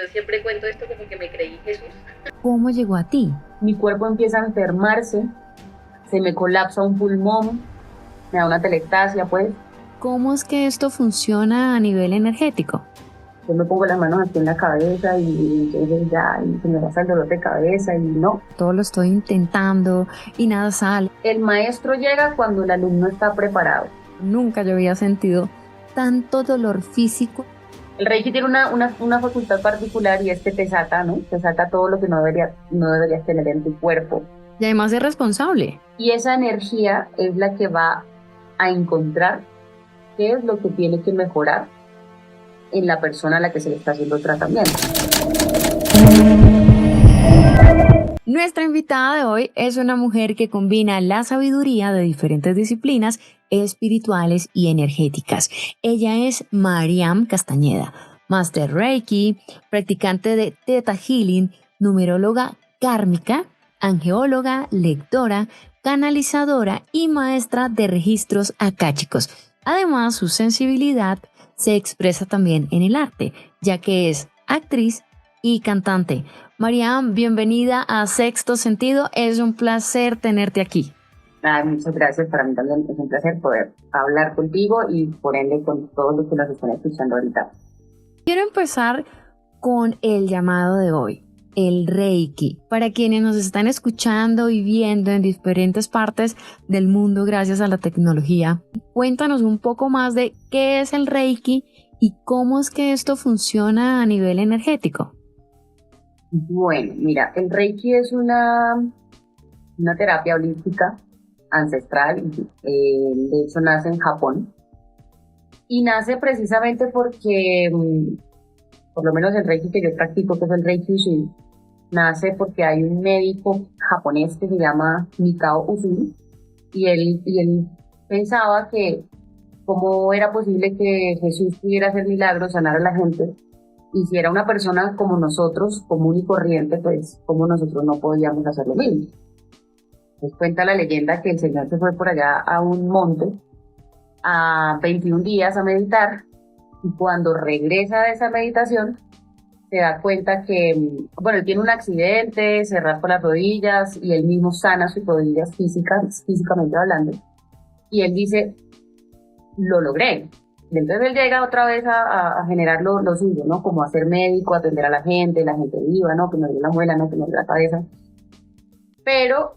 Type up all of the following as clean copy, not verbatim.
Yo siempre cuento esto como que me creí Jesús. ¿Cómo llegó a ti? Mi cuerpo empieza a enfermarse, se me colapsa un pulmón, me da una atelectasia, pues. ¿Cómo es que esto funciona a nivel energético? Yo me pongo las manos aquí en la cabeza y entonces ya y se me pasa el dolor de cabeza y no. Todo lo estoy intentando y nada sale. El maestro llega cuando el alumno está preparado. Nunca yo había sentido tanto dolor físico. El Reiki tiene una facultad particular y es que te saca, ¿no? Te saca todo lo que no deberías tener en tu cuerpo. Y además es responsable. Y esa energía es la que va a encontrar qué es lo que tiene que mejorar en la persona a la que se le está haciendo tratamiento. Nuestra invitada de hoy es una mujer que combina la sabiduría de diferentes disciplinas espirituales y energéticas. Ella es Mariam Castañeda, Master Reiki, practicante de Theta Healing, numeróloga kármica, angeóloga, lectora, canalizadora y maestra de registros akáshicos. Además, su sensibilidad se expresa también en el arte, ya que es actriz y cantante. Mariam, bienvenida a Sexto Sentido. Es un placer tenerte aquí. Muchas gracias. Para mí también es un placer poder hablar contigo y por ende con todos los que nos están escuchando ahorita. Quiero empezar con el llamado de hoy, el Reiki. Para quienes nos están escuchando y viendo en diferentes partes del mundo gracias a la tecnología, cuéntanos un poco más de qué es el Reiki y cómo es que esto funciona a nivel energético. Bueno, mira, el Reiki es una terapia holística ancestral, de hecho nace en Japón y nace precisamente porque, por lo menos el Reiki que yo practico, que es el Reiki Usui, nace porque hay un médico japonés que se llama Mikao Usui y él pensaba que cómo era posible que Jesús pudiera hacer milagros, sanar a la gente, y si era una persona como nosotros, común y corriente, pues como nosotros no podíamos hacer lo mismo. Pues cuenta la leyenda que el Señor se fue por allá a un monte a 21 días a meditar y cuando regresa de esa meditación se da cuenta que, bueno, él tiene un accidente, se raspa las rodillas y él mismo sana sus rodillas físicamente hablando. Y él dice, lo logré. Y entonces él llega otra vez a generar lo suyo, ¿no? Como a ser médico, atender a la gente viva, ¿no? Que me duele la muela, ¿no? Que me duele la cabeza. Pero,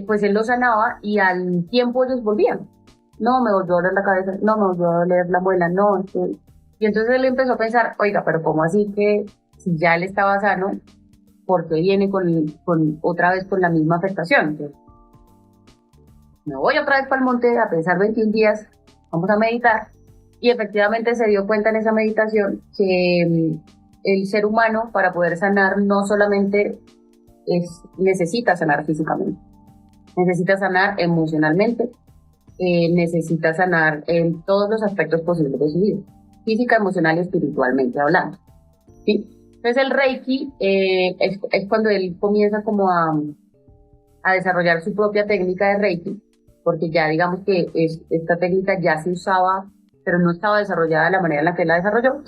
pues él lo sanaba y al tiempo ellos volvían. No, me volvió a doler la cabeza, no, me volvió a doler la muela, no. Y entonces él empezó a pensar, oiga, pero ¿cómo así que si ya él estaba sano, por qué viene con otra vez con la misma afectación? Entonces, me voy otra vez para el monte a pensar 21 días, vamos a meditar. Y efectivamente se dio cuenta en esa meditación que el ser humano, para poder sanar, no solamente necesita sanar físicamente, necesita sanar emocionalmente, necesita sanar en todos los aspectos posibles de su vida, física, emocional y espiritualmente hablando, ¿sí? Entonces el Reiki es cuando él comienza como a desarrollar su propia técnica de Reiki, porque ya digamos que esta técnica ya se usaba, pero no estaba desarrollada de la manera en la que él la desarrolló.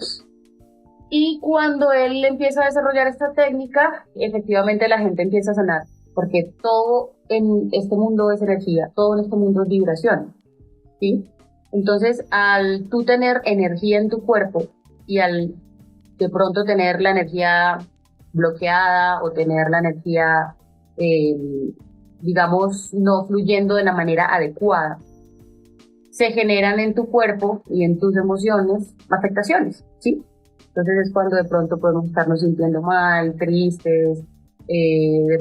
Y cuando él empieza a desarrollar esta técnica, efectivamente la gente empieza a sanar, porque todo en este mundo es energía, todo en este mundo es vibración, ¿sí? Entonces, al tú tener energía en tu cuerpo y al de pronto tener la energía bloqueada o tener la energía, digamos, no fluyendo de la manera adecuada, se generan en tu cuerpo y en tus emociones afectaciones, ¿sí? Entonces es cuando de pronto podemos estarnos sintiendo mal, tristes,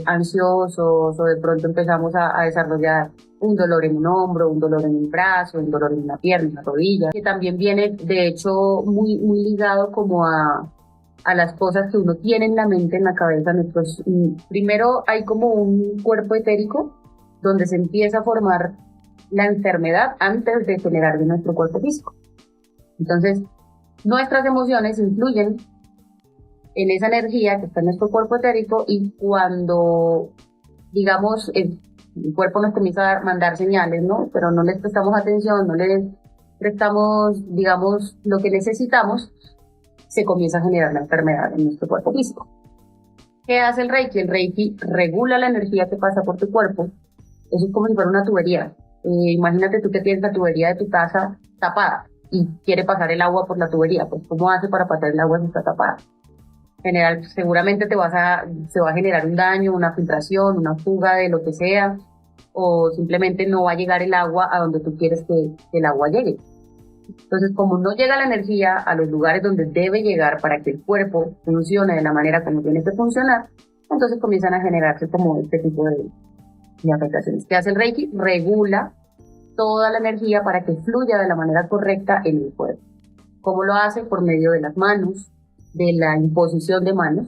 ansiosos, o de pronto empezamos a desarrollar un dolor en un hombro, un dolor en un brazo, un dolor en una pierna, una rodilla, que también viene de hecho muy, muy ligado como a las cosas que uno tiene en la mente, en la cabeza. Primero hay como un cuerpo etérico donde se empieza a formar la enfermedad antes de generar de nuestro cuerpo físico. Entonces, nuestras emociones influyen en esa energía que está en nuestro cuerpo etérico y cuando, digamos, el cuerpo nos comienza a mandar señales, ¿no? Pero no les prestamos atención, no les prestamos, digamos, lo que necesitamos, se comienza a generar la enfermedad en nuestro cuerpo físico. ¿Qué hace el Reiki? El Reiki regula la energía que pasa por tu cuerpo. Eso es como si fuera una tubería. Imagínate tú que tienes la tubería de tu casa tapada y quiere pasar el agua por la tubería. Pues, ¿cómo hace para pasar el agua si está tapada? Seguramente se va a generar un daño, una filtración, una fuga de lo que sea, o simplemente no va a llegar el agua a donde tú quieres que el agua llegue. Entonces, como no llega la energía a los lugares donde debe llegar para que el cuerpo funcione de la manera como tiene que funcionar, entonces comienzan a generarse como este tipo de afectaciones. ¿Qué hace el Reiki? Regula toda la energía para que fluya de la manera correcta en el cuerpo. ¿Cómo lo hace? Por medio de las manos, de la imposición de manos.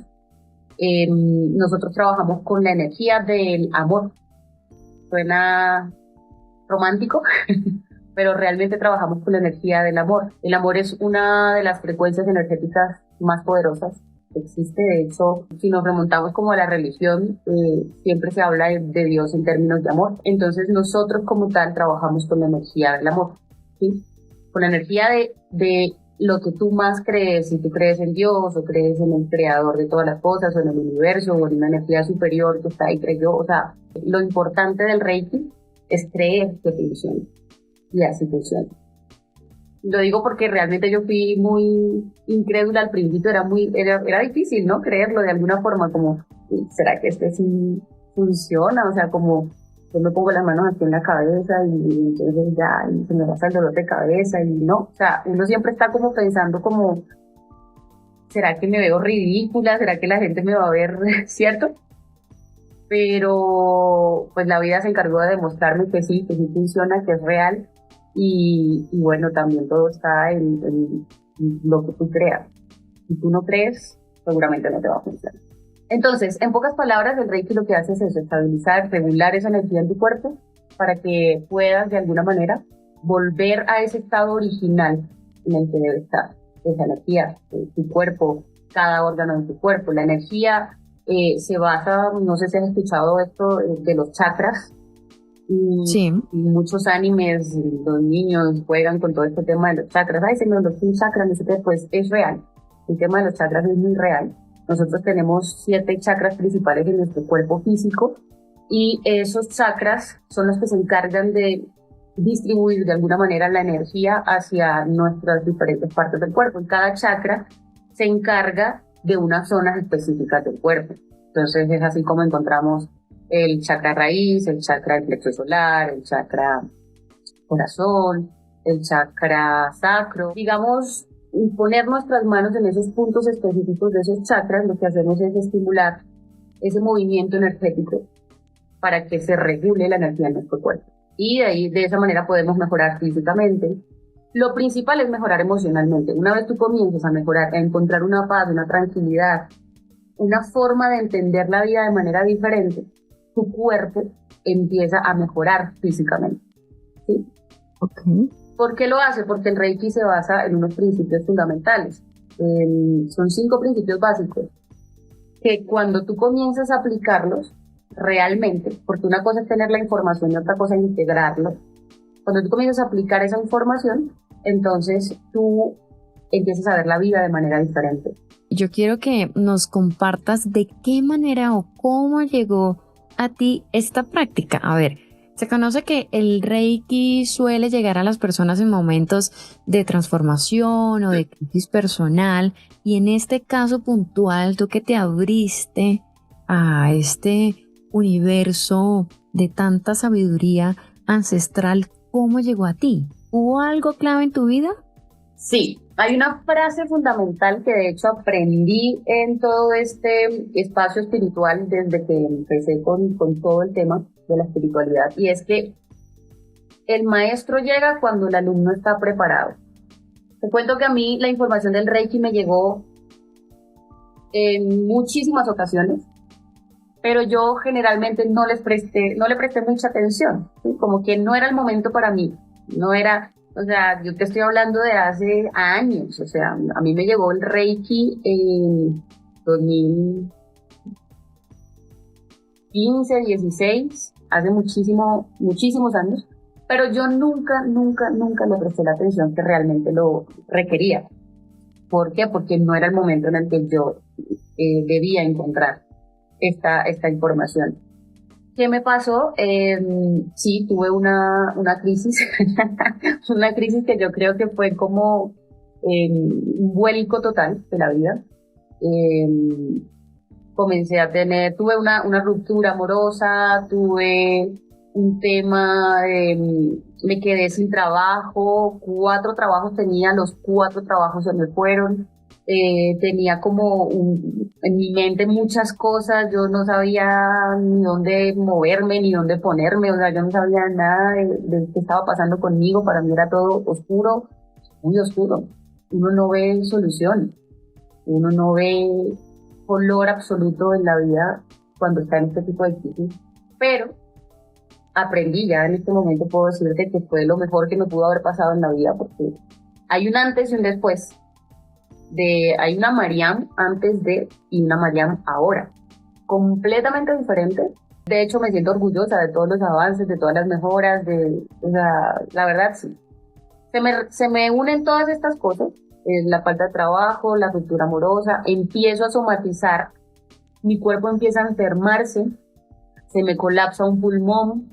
Nosotros trabajamos con la energía del amor. Suena romántico, pero realmente trabajamos con la energía del amor. El amor es una de las frecuencias energéticas más poderosas que existe. De hecho, si nos remontamos como a la religión, siempre se habla de Dios en términos de amor. Entonces nosotros como tal trabajamos con la energía del amor, ¿sí? Con la energía de lo que tú más crees, si tú crees en Dios o crees en el creador de todas las cosas o en el universo o en una energía superior que está ahí, creyó. O sea, lo importante del Reiki es creer que funciona y así funciona. Lo digo porque realmente yo fui muy incrédula al principio, era difícil, ¿no? Creerlo de alguna forma, como, ¿será que este sí funciona? O sea, como yo me pongo las manos aquí en la cabeza y entonces ya y se me pasa el dolor de cabeza y no. O sea, uno siempre está como pensando como, ¿será que me veo ridícula? ¿Será que la gente me va a ver? ¿Cierto? Pero pues la vida se encargó de demostrarme que sí funciona, que es real. Y bueno, también todo está en lo que tú creas. Si tú no crees, seguramente no te va a funcionar. Entonces, en pocas palabras, el Reiki lo que hace es eso, estabilizar, regular esa energía en tu cuerpo para que puedas de alguna manera volver a ese estado original en el que debe estar esa energía, tu cuerpo, cada órgano de tu cuerpo. La energía se basa, no sé si has escuchado esto, de los chakras. Sí. Y muchos animes, los niños juegan con todo este tema de los chakras. Ay, se me olvidó un chakra, no sé qué, pues es real. El tema de los chakras es muy real. Nosotros tenemos 7 chakras principales en nuestro cuerpo físico y esos chakras son los que se encargan de distribuir de alguna manera la energía hacia nuestras diferentes partes del cuerpo. Y cada chakra se encarga de unas zonas específicas del cuerpo. Entonces es así como encontramos el chakra raíz, el chakra del plexo solar, el chakra corazón, el chakra sacro. Digamos, poner nuestras manos en esos puntos específicos de esos chakras, lo que hacemos es estimular ese movimiento energético para que se regule la energía en nuestro cuerpo. Y de esa manera podemos mejorar físicamente. Lo principal es mejorar emocionalmente. Una vez tú comienzas a mejorar, a encontrar una paz, una tranquilidad, una forma de entender la vida de manera diferente, tu cuerpo empieza a mejorar físicamente, ¿sí? Okay. ¿Por qué lo hace? Porque el Reiki se basa en unos principios fundamentales. Son 5 principios básicos que cuando tú comienzas a aplicarlos realmente, porque una cosa es tener la información y otra cosa es integrarlo, cuando tú comienzas a aplicar esa información, entonces tú empiezas a ver la vida de manera diferente. Yo quiero que nos compartas de qué manera o cómo llegó a ti esta práctica. A ver, se conoce que el Reiki suele llegar a las personas en momentos de transformación o de crisis personal, y en este caso puntual, tú que te abriste a este universo de tanta sabiduría ancestral, ¿cómo llegó a ti? ¿Hubo algo clave en tu vida? Sí, hay una frase fundamental que de hecho aprendí en todo este espacio espiritual desde que empecé con todo el tema de la espiritualidad, y es que el maestro llega cuando el alumno está preparado. Te cuento que a mí la información del Reiki me llegó en muchísimas ocasiones, pero yo generalmente no le presté mucha atención, ¿sí? Como que no era el momento para mí, no era. O sea, yo te estoy hablando de hace años. O sea, a mí me llegó el Reiki en 2015, 16, hace muchísimos años, pero yo nunca le presté la atención que realmente lo requería. ¿Por qué? Porque no era el momento en el que yo debía encontrar esta información. ¿Qué me pasó? Sí, tuve una crisis, una crisis que yo creo que fue como un vuelco total de la vida. Eh, tuve una ruptura amorosa, tuve un tema, me quedé sin trabajo, 4 trabajos tenía, los 4 trabajos se me fueron. Tenía como en mi mente muchas cosas, yo no sabía ni dónde moverme, ni dónde ponerme, o sea, yo no sabía nada de qué estaba pasando conmigo, para mí era todo oscuro, muy oscuro. Uno no ve solución, uno no ve color absoluto en la vida cuando está en este tipo de crisis, pero aprendí ya en este momento, puedo decirte que fue lo mejor que me pudo haber pasado en la vida, porque hay un antes y un después. Hay una Mariam antes de y una Mariam ahora, completamente diferente. De hecho, me siento orgullosa de todos los avances, de todas las mejoras, o sea, la verdad sí. Se me unen todas estas cosas, la falta de trabajo, la ruptura amorosa, empiezo a somatizar, mi cuerpo empieza a enfermarse, se me colapsa un pulmón,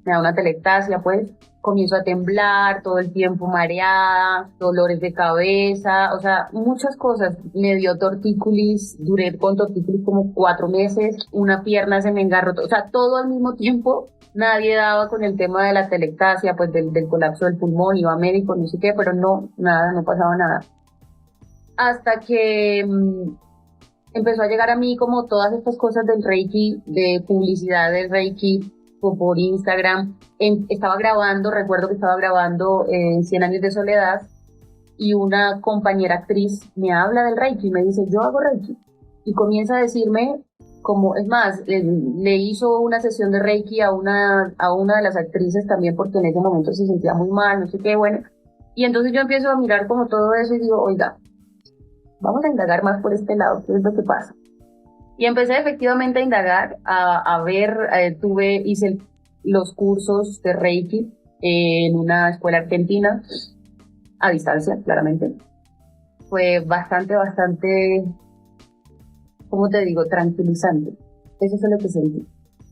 me da una telectasia, pues, comienzo a temblar todo el tiempo, mareada, dolores de cabeza, o sea, muchas cosas. Me dio tortícolis, duré con tortícolis como 4 meses, una pierna se me engarrotó, o sea, todo al mismo tiempo. Nadie daba con el tema de la telectasia, pues del colapso del pulmón, iba a médico, no sé qué, pero no, nada, no pasaba nada. Hasta que empezó a llegar a mí como todas estas cosas del Reiki, de publicidad del Reiki, por Instagram. Estaba grabando, recuerdo que estaba grabando 100 años de soledad, y una compañera actriz me habla del Reiki y me dice, yo hago Reiki. Y comienza a decirme, como, es más, le hizo una sesión de Reiki a una de las actrices también, porque en ese momento se sentía muy mal, no sé qué, bueno. Y entonces yo empiezo a mirar como todo eso y digo, oiga, vamos a indagar más por este lado, ¿qué es lo que pasa? Y empecé efectivamente a indagar, a ver, hice los cursos de Reiki en una escuela argentina, a distancia, claramente. Fue bastante, ¿cómo te digo?, tranquilizante. Eso fue lo que sentí.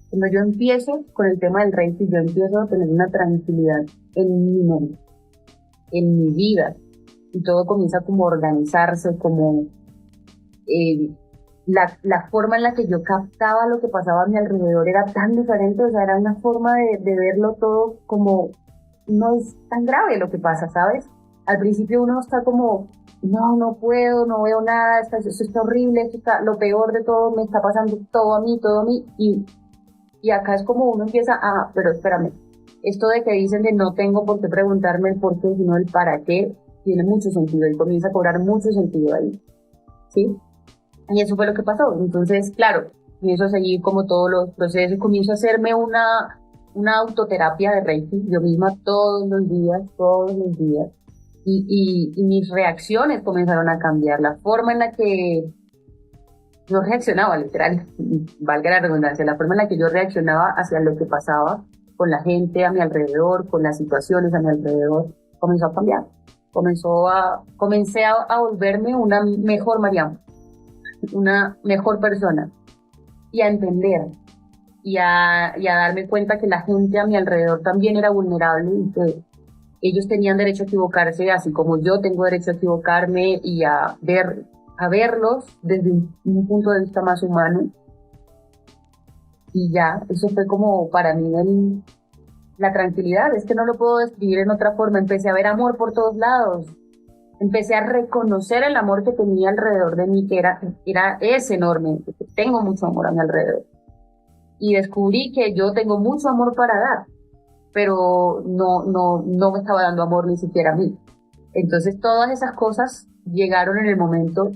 Cuando yo empiezo con el tema del Reiki, yo empiezo a tener una tranquilidad en mi mente, en mi vida, y todo comienza como a organizarse, como la forma en la que yo captaba lo que pasaba a mi alrededor era tan diferente, o sea, era una forma de verlo todo como, no es tan grave lo que pasa, ¿sabes? Al principio uno está como, no puedo, no veo nada, esto está horrible, esto está lo peor de todo, me está pasando todo a mí, y acá es como uno empieza, pero espérame, esto de que dicen de no tengo por qué preguntarme el por qué, sino el para qué, tiene mucho sentido, y comienza a cobrar mucho sentido ahí, ¿sí? Y eso fue lo que pasó. Entonces, claro, comienzo a seguir como todos los procesos, comienzo a hacerme una autoterapia de Reiki, yo misma todos los días, y mis reacciones comenzaron a cambiar, la forma en la que yo reaccionaba, literal, valga la redundancia, la forma en la que yo reaccionaba hacia lo que pasaba con la gente a mi alrededor, con las situaciones a mi alrededor, comenzó a cambiar. Comencé a volverme una mejor Mariam, una mejor persona, y a entender y a darme cuenta que la gente a mi alrededor también era vulnerable y que ellos tenían derecho a equivocarse, así como yo tengo derecho a equivocarme, y a verlos desde un punto de vista más humano. Y ya, eso fue como para mí la tranquilidad, es que no lo puedo describir en otra forma. Empecé a ver amor por todos lados, empecé a reconocer el amor que tenía alrededor de mí, que es enorme, porque tengo mucho amor a mi alrededor. Y descubrí que yo tengo mucho amor para dar, pero no me estaba dando amor ni siquiera a mí. Entonces todas esas cosas llegaron en el momento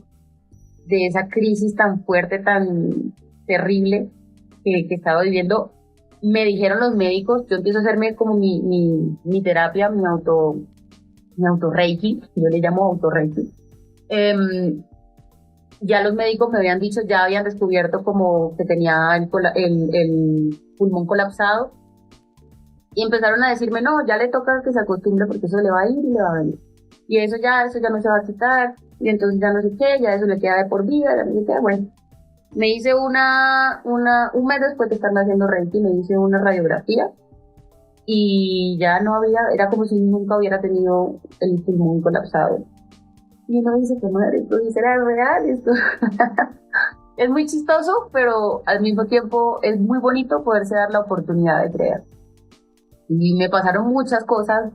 de esa crisis tan fuerte, tan terrible que estaba viviendo. Me dijeron los médicos, yo empiezo a hacerme como mi terapia, mi auto Reiki, yo le llamo auto Reiki. Ya los médicos me habían dicho, ya habían descubierto como que tenía el pulmón colapsado, y empezaron a decirme, no, ya le toca que se acostumbre porque eso le va a ir y le va a venir. Y eso ya no se va a quitar, y entonces ya no sé qué, ya eso le queda de por vida, ya no sé qué, bueno. Me hice un mes después de estarme haciendo Reiki, me hice una radiografía y ya no había, era como si nunca hubiera tenido el pulmón colapsado. Y uno dice, qué madre, esto sí será real, esto. Es muy chistoso, pero al mismo tiempo es muy bonito poderse dar la oportunidad de creer. Y me pasaron muchas cosas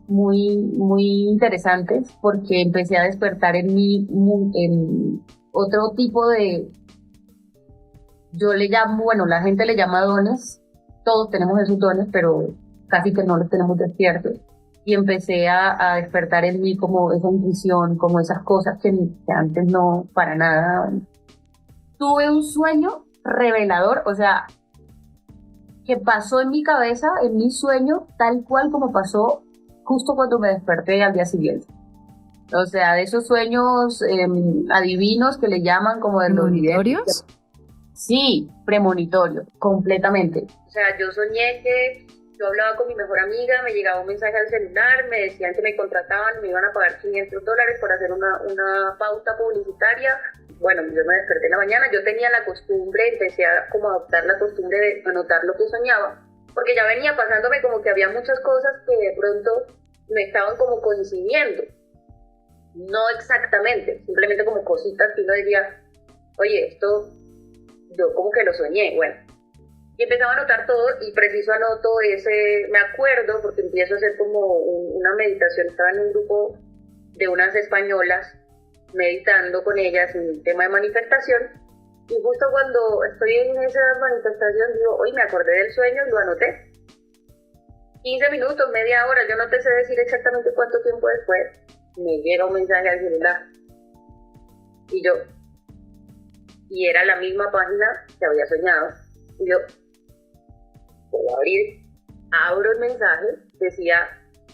muy, muy interesantes porque empecé a despertar en mí en otro tipo de, yo le llamo, bueno, la gente le llama dones, todos tenemos esos dones, pero casi que no los tenemos despiertos. Y empecé a despertar en mí como esa intuición, como esas cosas que antes no, para nada. Tuve un sueño revelador, o sea, que pasó en mi cabeza, en mi sueño, tal cual como pasó justo cuando me desperté al día siguiente. O sea, de esos sueños adivinos que le llaman como de los ¿Monitorios? Sí, premonitorio, completamente. O sea, yo soñé que yo hablaba con mi mejor amiga, me llegaba un mensaje al celular, me decían que me contrataban, me iban a pagar $500 por hacer una pauta publicitaria. Bueno, yo me desperté en la mañana, yo tenía la costumbre, empecé a como adoptar la costumbre de anotar lo que soñaba, porque ya venía pasándome como que había muchas cosas que de pronto me estaban como coincidiendo. No exactamente, simplemente como cositas que uno decía, oye, esto yo como que lo soñé, bueno. Y empezaba a anotar todo y preciso anoto ese, me acuerdo porque empiezo a hacer como una meditación, estaba en un grupo de unas españolas meditando con ellas en el tema de manifestación y justo cuando estoy en esa manifestación digo, hoy me acordé del sueño y lo anoté. 15 minutos, media hora, yo no te sé decir exactamente cuánto tiempo después, me llega un mensaje al celular y era la misma página que había soñado y yo voy a abro el mensaje, decía,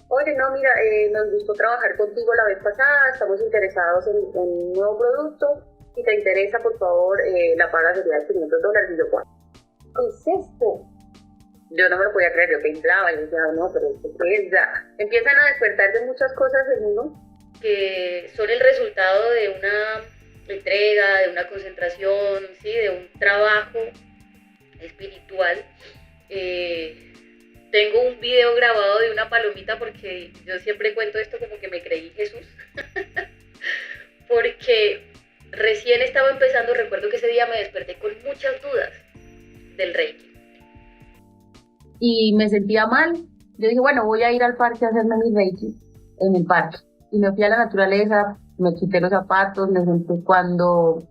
oye, no, mira, nos gustó trabajar contigo la vez pasada, estamos interesados en un nuevo producto, si te interesa, por favor, la paga sería de $500. Y yo, ¿qué es esto? Yo no me lo podía creer, yo temblaba, y decía, no, pero ¿qué es? Ya empiezan a despertar de muchas cosas en uno que son el resultado de una entrega, de una concentración, ¿sí? De un trabajo espiritual. Tengo un video grabado de una palomita porque yo siempre cuento esto como que me creí Jesús. Porque recién estaba empezando, recuerdo que ese día me desperté con muchas dudas del Reiki. Y me sentía mal. Yo dije, bueno, voy a ir al parque a hacerme mi Reiki en el parque. Y me fui a la naturaleza, me quité los zapatos, me senté cuando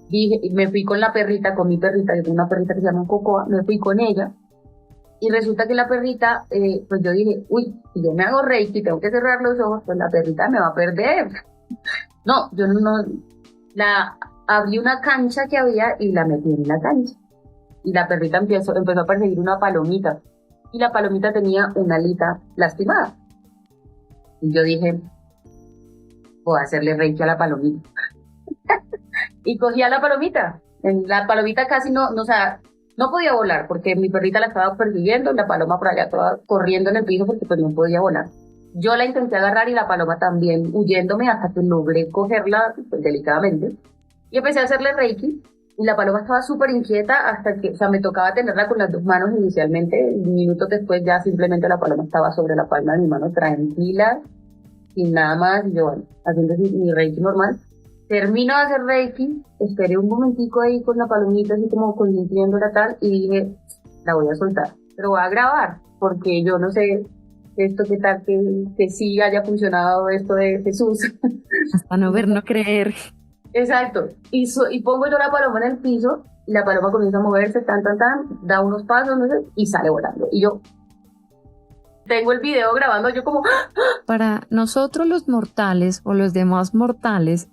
dije, me fui con la perrita, con mi perrita, yo tengo una perrita que se llama Cocoa, me fui con ella. Y resulta que la perrita, pues yo dije, uy, si yo me hago Reiki, tengo que cerrar los ojos, pues la perrita me va a perder. No, yo no, abrí una cancha que había y la metí en la cancha. Y la perrita empezó a perseguir una palomita. Y la palomita tenía una alita lastimada. Y yo dije, voy a hacerle Reiki a la palomita. Y cogí a la palomita. La palomita casi no, o sea, no podía volar porque mi perrita la estaba persiguiendo, la paloma por allá toda corriendo en el piso porque pues no podía volar. Yo la intenté agarrar y la paloma también huyéndome hasta que logré cogerla pues, delicadamente. Y empecé a hacerle Reiki y la paloma estaba súper inquieta hasta que, o sea, me tocaba tenerla con las dos manos inicialmente. Minutos después ya simplemente la paloma estaba sobre la palma de mi mano tranquila, sin nada más. Y yo, bueno, haciendo mi Reiki normal. Termino de hacer Reiki, esperé un momentico ahí con la palomita, así como consintiéndola tal, y dije, la voy a soltar, pero voy a grabar, porque yo no sé esto qué tal que sí haya funcionado esto de Jesús. Hasta no ver, no creer. Exacto, y pongo yo la paloma en el piso, y la paloma comienza a moverse, da unos pasos, no sé, y sale volando, y yo tengo el video grabando, yo como... Para nosotros los mortales, o los demás mortales,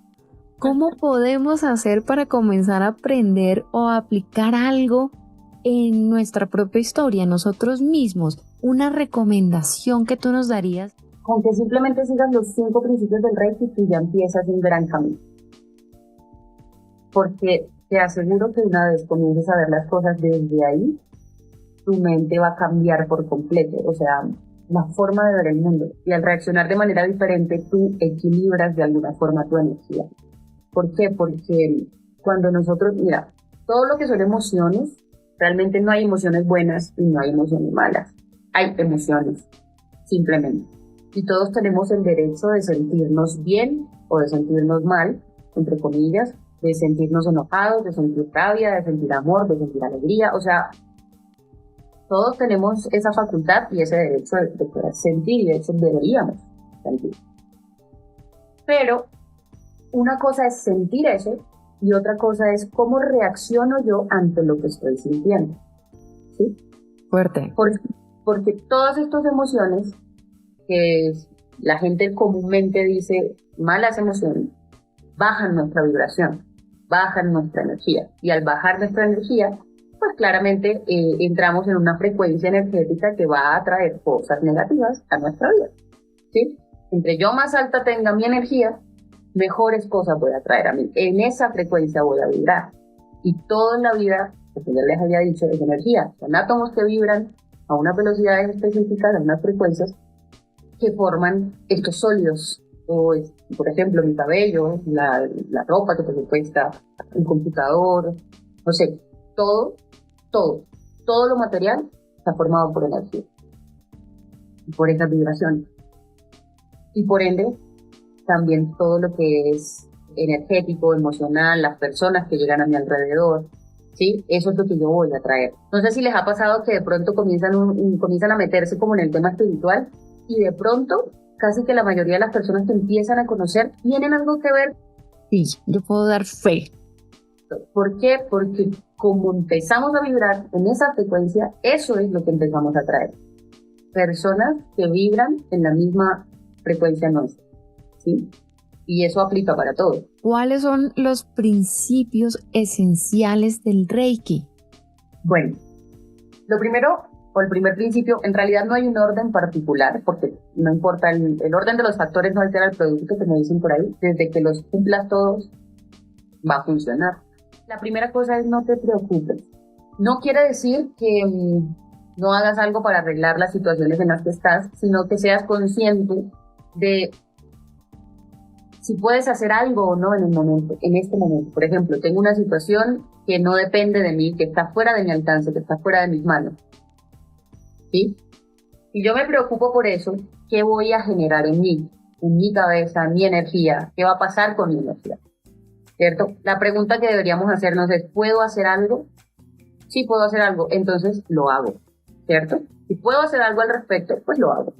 ¿cómo podemos hacer para comenzar a aprender o a aplicar algo en nuestra propia historia, nosotros mismos? Una recomendación que tú nos darías. Con que simplemente sigas los 5 principios del Reiki, tú ya empiezas un gran camino. Porque te aseguro que una vez comiences a ver las cosas desde ahí, tu mente va a cambiar por completo. O sea, la forma de ver el mundo. Y al reaccionar de manera diferente, tú equilibras de alguna forma tu energía. ¿Por qué? Porque cuando nosotros, mira, todo lo que son emociones, realmente no hay emociones buenas y no hay emociones malas. Hay emociones, simplemente. Y todos tenemos el derecho de sentirnos bien o de sentirnos mal, entre comillas, de sentirnos enojados, de sentir rabia, de sentir amor, de sentir alegría. O sea, todos tenemos esa facultad y ese derecho de poder sentir, y de hecho deberíamos sentir. Pero una cosa es sentir eso y otra cosa es cómo reacciono yo ante lo que estoy sintiendo. ¿Sí? Fuerte. Porque todas estas emociones, que la gente comúnmente dice malas emociones, bajan nuestra vibración, bajan nuestra energía. Y al bajar nuestra energía, pues claramente entramos en una frecuencia energética que va a atraer cosas negativas a nuestra vida. ¿Sí? Entre yo más alta tenga mi energía, mejores cosas voy a traer a mí. En esa frecuencia voy a vibrar. Y todo en la vida, como ya les había dicho, es energía. Son átomos que vibran a unas velocidades específicas, a unas frecuencias que forman estos sólidos. O por ejemplo, mi cabello, la ropa que te cuesta, el computador, no sé, todo lo material está formado por energía. Por esas vibraciones. Y por ende, también todo lo que es energético, emocional, las personas que llegan a mi alrededor, ¿sí? Eso es lo que yo voy a traer. No sé si les ha pasado que de pronto comienzan a meterse como en el tema espiritual y de pronto casi que la mayoría de las personas que empiezan a conocer tienen algo que ver. Sí, yo puedo dar fe. ¿Por qué? Porque como empezamos a vibrar en esa frecuencia, eso es lo que empezamos a traer. Personas que vibran en la misma frecuencia nuestra. ¿Sí? Y eso aplica para todo. ¿Cuáles son los principios esenciales del Reiki? Bueno, lo primero, o el primer principio, en realidad no hay un orden particular, porque no importa, el orden de los factores no altera el producto, que me dicen por ahí. Desde que los cumplas todos, va a funcionar. La primera cosa es no te preocupes. No quiere decir que no hagas algo para arreglar las situaciones en las que estás, sino que seas consciente de si puedes hacer algo o no en este momento. Por ejemplo, tengo una situación que no depende de mí, que está fuera de mi alcance, que está fuera de mis manos. ¿Sí? Si yo me preocupo por eso, ¿qué voy a generar en mí? En mi cabeza, en mi energía. ¿Qué va a pasar con mi energía? ¿Cierto? La pregunta que deberíamos hacernos es, ¿puedo hacer algo? Sí, puedo hacer algo, entonces lo hago. ¿Cierto? Si puedo hacer algo al respecto, pues lo hago.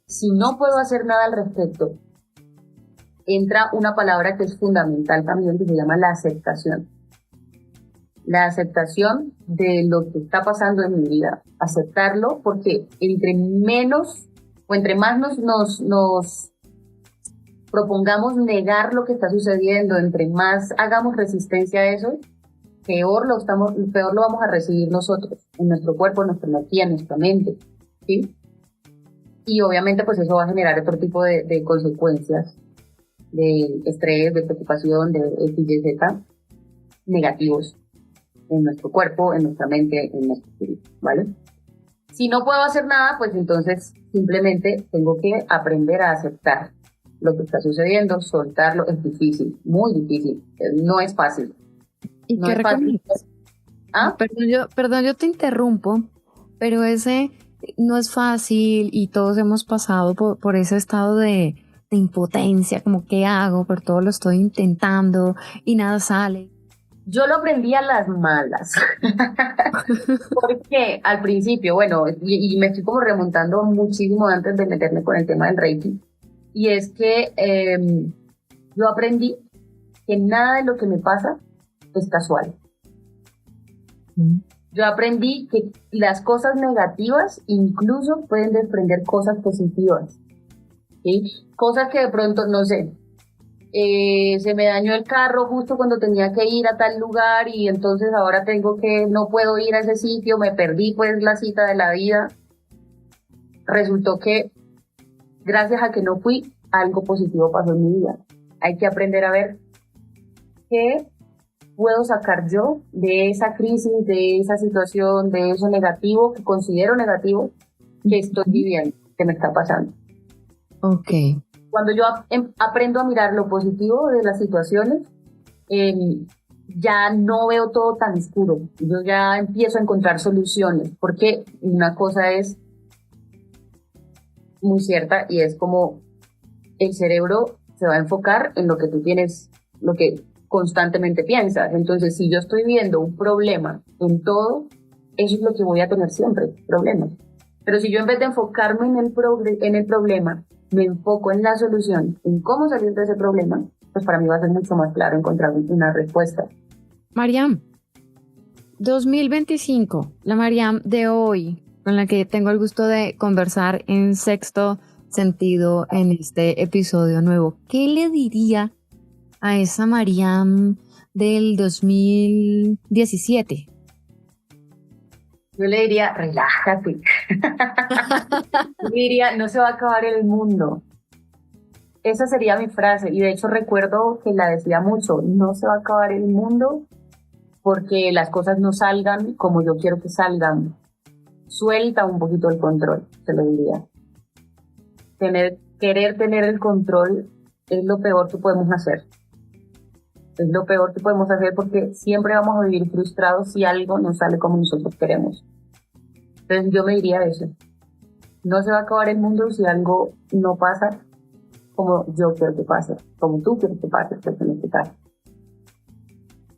Si no puedo hacer nada al respecto, entra una palabra que es fundamental también, que se llama la aceptación. La aceptación de lo que está pasando en mi vida. Aceptarlo, porque entre más nos propongamos negar lo que está sucediendo, entre más hagamos resistencia a eso, peor lo vamos a recibir nosotros, en nuestro cuerpo, en nuestra energía, en nuestra mente. ¿Sí? Y obviamente pues eso va a generar otro tipo de consecuencias, de estrés, de preocupación, de X, Y, Z, negativos en nuestro cuerpo, en nuestra mente, en nuestro espíritu, ¿vale? Si no puedo hacer nada, pues entonces simplemente tengo que aprender a aceptar lo que está sucediendo, soltarlo. Es difícil, muy difícil, no es fácil. ¿Y no qué es fácil. ¿Ah? Perdón, yo te interrumpo, pero ese no es fácil y todos hemos pasado por ese estado de impotencia, como qué hago, pero todo lo estoy intentando y nada sale. Yo lo aprendí a las malas. Porque al principio, bueno, y me estoy como remontando muchísimo antes de meterme con el tema del Reiki, y es que yo aprendí que nada de lo que me pasa es casual. Yo aprendí que las cosas negativas incluso pueden desprender cosas positivas. ¿Sí? Cosas que de pronto, no sé, se me dañó el carro justo cuando tenía que ir a tal lugar y entonces ahora no puedo ir a ese sitio, me perdí pues la cita de la vida. Resultó que gracias a que no fui, algo positivo pasó en mi vida. Hay que aprender a ver qué puedo sacar yo de esa crisis, de esa situación, de eso negativo, que considero negativo, que estoy viviendo. que me está pasando. Ok. Cuando yo aprendo a mirar lo positivo de las situaciones, ya no veo todo tan oscuro. Yo ya empiezo a encontrar soluciones, porque una cosa es muy cierta y es como el cerebro se va a enfocar en lo que tú tienes, lo que constantemente piensas. Entonces, si yo estoy viendo un problema en todo, eso es lo que voy a tener siempre, problemas. Pero si yo en vez de enfocarme en el problema, me enfoco en la solución, en cómo salir de ese problema, pues para mí va a ser mucho más claro encontrar una respuesta. Mariam, 2025, la Mariam de hoy, con la que tengo el gusto de conversar en Sexto Sentido en este episodio nuevo, ¿qué le diría a esa Mariam del 2017? Yo le diría, relájate. Yo le diría, no se va a acabar el mundo. Esa sería mi frase, y de hecho recuerdo que la decía mucho, no se va a acabar el mundo porque las cosas no salgan como yo quiero que salgan. Suelta un poquito el control, se lo diría. Querer tener el control es lo peor que podemos hacer. Es lo peor que podemos hacer porque siempre vamos a vivir frustrados si algo no sale como nosotros queremos. Entonces yo me diría eso. No se va a acabar el mundo si algo no pasa como yo quiero que pase, como tú quieres que pase, que tienes que pase.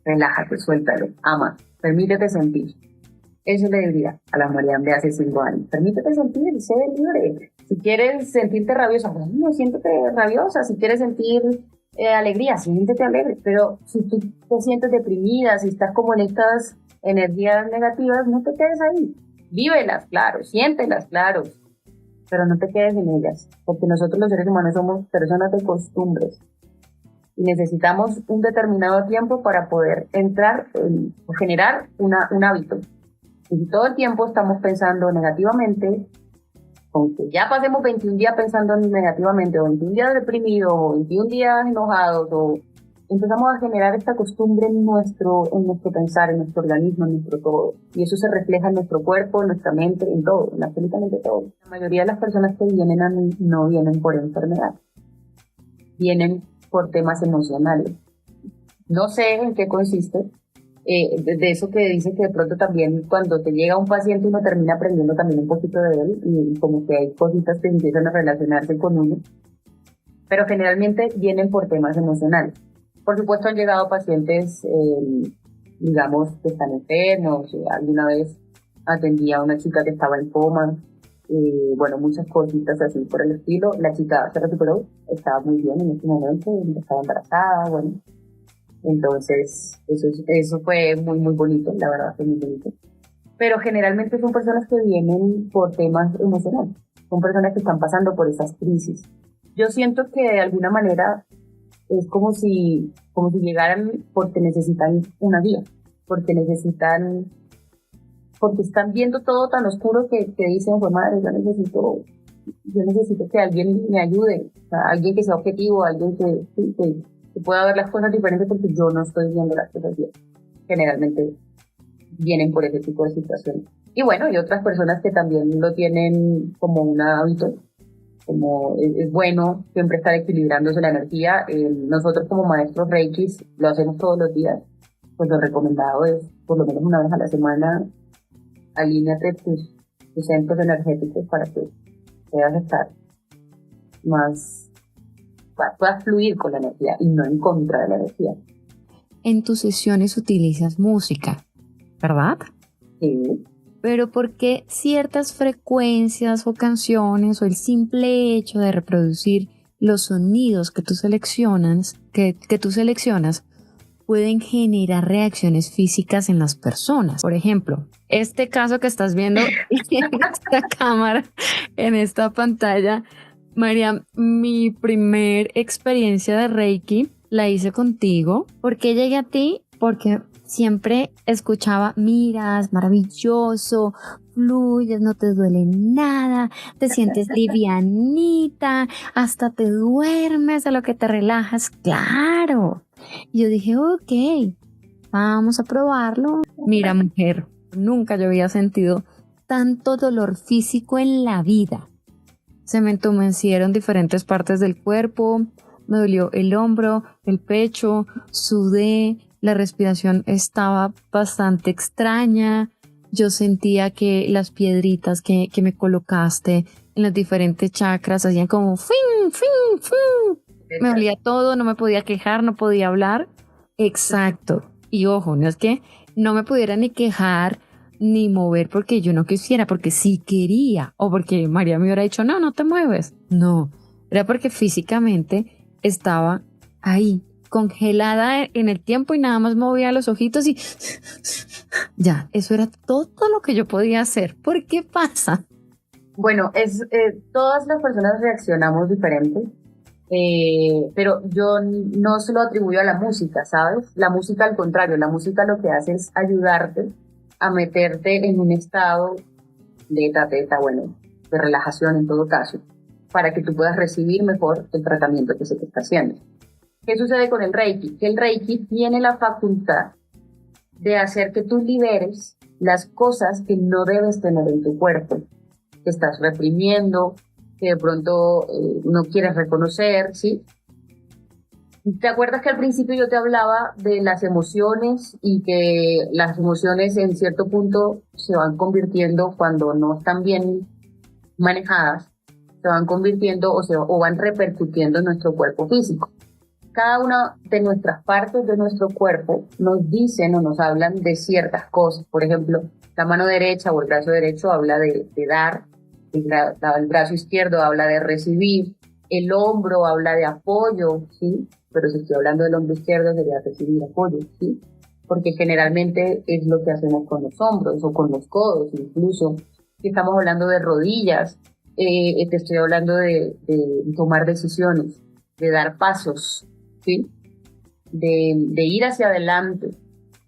Relájate, suéltalo, ama, permítete sentir. Eso le diría a la Mariam de hace 5 años. Permítete sentir, sé libre. Si quieres sentirte rabiosa, bueno, siéntete rabiosa. Si quieres sentir alegría, siéntete alegre. Pero si tú te sientes deprimida, si estás como en estas energías negativas, no te quedes ahí. Vívelas, claro, siéntelas, claro, pero no te quedes en ellas, porque nosotros los seres humanos somos personas de costumbres y necesitamos un determinado tiempo para poder entrar o generar un hábito. Y si todo el tiempo estamos pensando negativamente, aunque ya pasemos 21 días pensando negativamente, o 21 días deprimidos, o 21 días enojados, o empezamos a generar esta costumbre en nuestro pensar, en nuestro organismo, en nuestro todo. Y eso se refleja en nuestro cuerpo, en nuestra mente, en todo, en absolutamente todo. La mayoría de las personas que vienen a mí no vienen por enfermedad, vienen por temas emocionales. No sé en qué consiste, de eso que dice que de pronto también cuando te llega un paciente uno termina aprendiendo también un poquito de él y como que hay cositas que empiezan a relacionarse con uno, pero generalmente vienen por temas emocionales. Por supuesto han llegado pacientes, digamos, que están enfermos. Alguna vez atendí a una chica que estaba en coma, bueno, muchas cositas así por el estilo. La chica se recuperó, estaba muy bien en este momento, estaba embarazada, bueno. Entonces, eso fue muy, muy bonito, la verdad, fue muy bonito. Pero generalmente son personas que vienen por temas emocionales, son personas que están pasando por esas crisis. Yo siento que de alguna manera es como si llegaran porque necesitan una guía, porque están viendo todo tan oscuro que dicen, pues madre, yo necesito que alguien me ayude, o sea, alguien que sea objetivo, alguien que pueda ver las cosas diferentes porque yo no estoy viendo las cosas bien. Generalmente vienen por ese tipo de situaciones. Y bueno, hay otras personas que también lo tienen como un hábito, como es bueno siempre estar equilibrándose la energía. Nosotros como maestros Reikis lo hacemos todos los días, pues lo recomendado es por lo menos una vez a la semana alíñate tus centros energéticos para que puedas estar más, puedas fluir con la energía y no en contra de la energía. En tus sesiones utilizas música, ¿verdad? Sí. Pero ¿por qué ciertas frecuencias o canciones o el simple hecho de reproducir los sonidos que tú seleccionas, pueden generar reacciones físicas en las personas? Por ejemplo, este caso que estás viendo en esta cámara, en esta pantalla, Mariam, mi primer experiencia de Reiki la hice contigo. ¿Por qué llegué a ti? Porque siempre escuchaba, mira, es maravilloso, fluyes, no te duele nada, te sientes livianita, hasta te duermes a lo que te relajas, claro. Y yo dije, ok, vamos a probarlo. Mira, mujer, nunca yo había sentido tanto dolor físico en la vida. se me entumecieron diferentes partes del cuerpo, me dolió el hombro, el pecho, sudé, la respiración estaba bastante extraña. Yo sentía que las piedritas que me colocaste en los diferentes chakras hacían como fin, fin, fin. Me dolía todo, no me podía quejar, no podía hablar. Exacto. Y ojo, no es que no me pudiera ni quejar ni mover porque yo no quisiera, porque sí quería, o porque María me hubiera dicho, no, no te mueves. No, era porque físicamente estaba ahí, congelada en el tiempo y nada más movía los ojitos y ya, eso era todo lo que yo podía hacer. ¿Por qué pasa? Bueno, todas las personas reaccionamos diferente, pero yo no se lo atribuyo a la música, ¿sabes? La música, al contrario, la música lo que hace es ayudarte a meterte en un estado de teta, bueno, de relajación en todo caso, para que tú puedas recibir mejor el tratamiento que se te está haciendo. ¿Qué sucede con el Reiki? Que el Reiki tiene la facultad de hacer que tú liberes las cosas que no debes tener en tu cuerpo, que estás reprimiendo, que de pronto no quieres reconocer, ¿sí? ¿Te acuerdas que al principio yo te hablaba de las emociones y que las emociones en cierto punto se van convirtiendo, cuando no están bien manejadas, se van convirtiendo o van repercutiendo en nuestro cuerpo físico? Cada una de nuestras partes de nuestro cuerpo nos dicen o nos hablan de ciertas cosas. Por ejemplo, la mano derecha o el brazo derecho habla de dar, el brazo izquierdo habla de recibir, el hombro habla de apoyo, ¿sí? Pero si estoy hablando del hombro izquierdo sería recibir apoyo, ¿sí? Porque generalmente es lo que hacemos con los hombros o con los codos, incluso si estamos hablando de rodillas, te estoy hablando de tomar decisiones, de dar pasos, ¿sí? De ir hacia adelante,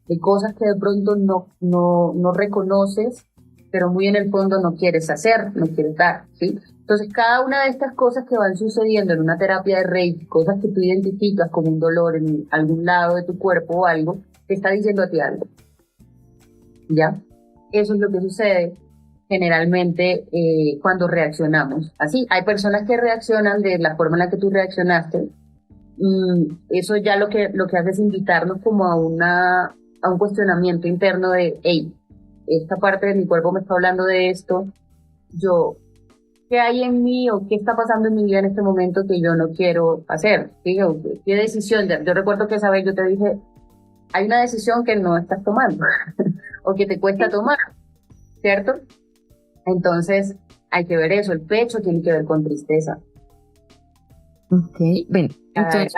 de cosas que de pronto no reconoces, pero muy en el fondo no quieres hacer, no quieres dar, ¿sí? Entonces, cada una de estas cosas que van sucediendo en una terapia de Reiki, cosas que tú identificas como un dolor en algún lado de tu cuerpo o algo, te está diciendo a ti algo, ¿ya? Eso es lo que sucede generalmente cuando reaccionamos así. Hay personas que reaccionan de la forma en la que tú reaccionaste. Eso ya lo que hace es invitarnos como a un cuestionamiento interno de, hey, esta parte de mi cuerpo me está hablando de esto, ¿qué hay en mí o qué está pasando en mi vida en este momento que yo no quiero hacer? ¿Sí? ¿Qué decisión? Yo recuerdo que esa vez yo te dije, hay una decisión que no estás tomando o que te cuesta tomar, ¿cierto? Entonces hay que ver eso. El pecho tiene que ver con tristeza. Ok, ven, entonces,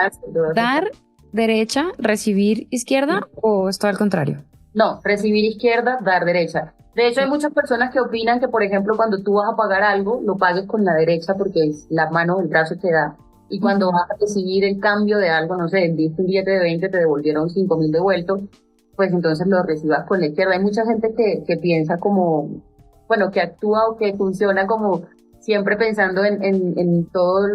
dar derecha, recibir izquierda, o esto al contrario. No, recibir izquierda, dar derecha. De hecho, hay muchas personas que opinan que, por ejemplo, cuando tú vas a pagar algo, lo pagues con la derecha porque es la mano, el brazo te da. Y cuando vas a recibir el cambio de algo, no sé, diste un billete de 20, te devolvieron 5.000 devueltos, pues entonces lo recibas con la izquierda. Hay mucha gente que piensa como, bueno, que actúa o que funciona como siempre pensando en todo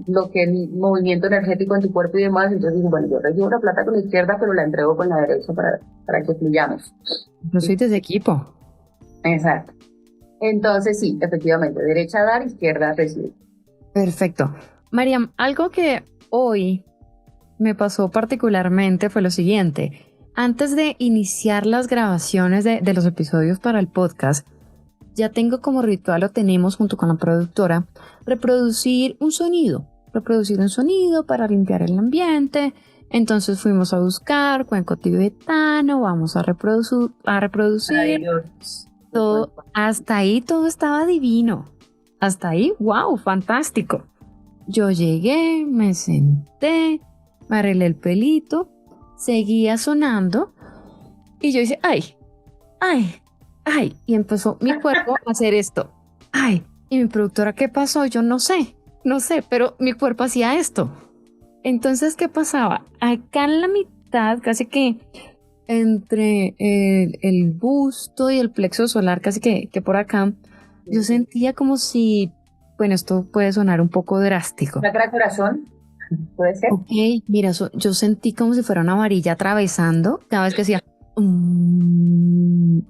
lo que es movimiento energético en tu cuerpo y demás. Entonces digo, bueno, yo recibo la plata con la izquierda, pero la entrego con la derecha para que fluyamos. Yo soy de ese equipo. Exacto. Entonces sí, efectivamente, derecha dar, izquierda recibir. Perfecto. Mariam, algo que hoy me pasó particularmente fue lo siguiente. Antes de iniciar las grabaciones de los episodios para el podcast, ya tengo como ritual, o tenemos junto con la productora, reproducir un sonido para limpiar el ambiente. Entonces fuimos a buscar cuenco tibetano, vamos a reproducir todo. Hasta ahí todo estaba divino. Hasta ahí, wow, fantástico. Yo llegué, me senté, me arreglé el pelito, seguía sonando y yo hice, ay, y empezó mi cuerpo a hacer esto. Ay, y mi productora, ¿qué pasó? Yo no sé, pero mi cuerpo hacía esto. Entonces, ¿qué pasaba? Acá en la mitad, casi que entre el busto y el plexo solar, casi que por acá, yo sentía como si, bueno, esto puede sonar un poco drástico. ¿La cara de corazón? ¿Puede ser? Ok, mira, yo sentí como si fuera una varilla atravesando cada vez que hacía...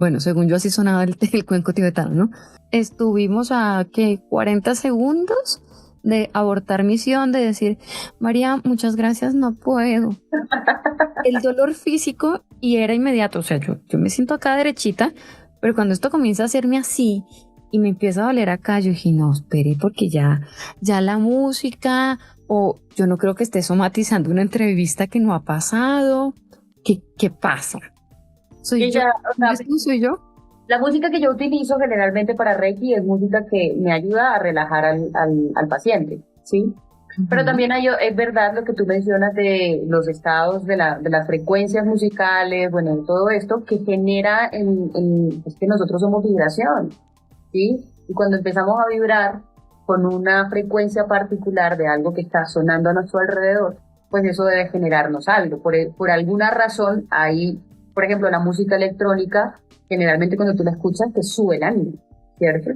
bueno, según yo así sonaba el cuenco tibetano, ¿no? Estuvimos a, ¿qué? 40 segundos de abortar misión, de decir, María, muchas gracias, no puedo. El dolor físico y era inmediato, o sea, yo me siento acá derechita, pero cuando esto comienza a hacerme así y me empieza a doler acá, yo dije, no, espere, porque ya la música, o yo no creo que esté somatizando una entrevista que no ha pasado. ¿Qué pasa? ¿Soy yo? O sea, ¿Esto soy yo? la música que yo utilizo generalmente para Reiki es música que me ayuda a relajar al paciente, ¿sí? Pero también es verdad lo que tú mencionas de los estados de las frecuencias musicales, bueno, de todo esto que genera es que nosotros somos vibración, ¿sí? Y cuando empezamos a vibrar con una frecuencia particular de algo que está sonando a nuestro alrededor, pues eso debe generarnos algo. Por alguna razón, ahí, por ejemplo, la música electrónica, generalmente cuando tú la escuchas te sube el ánimo, ¿cierto?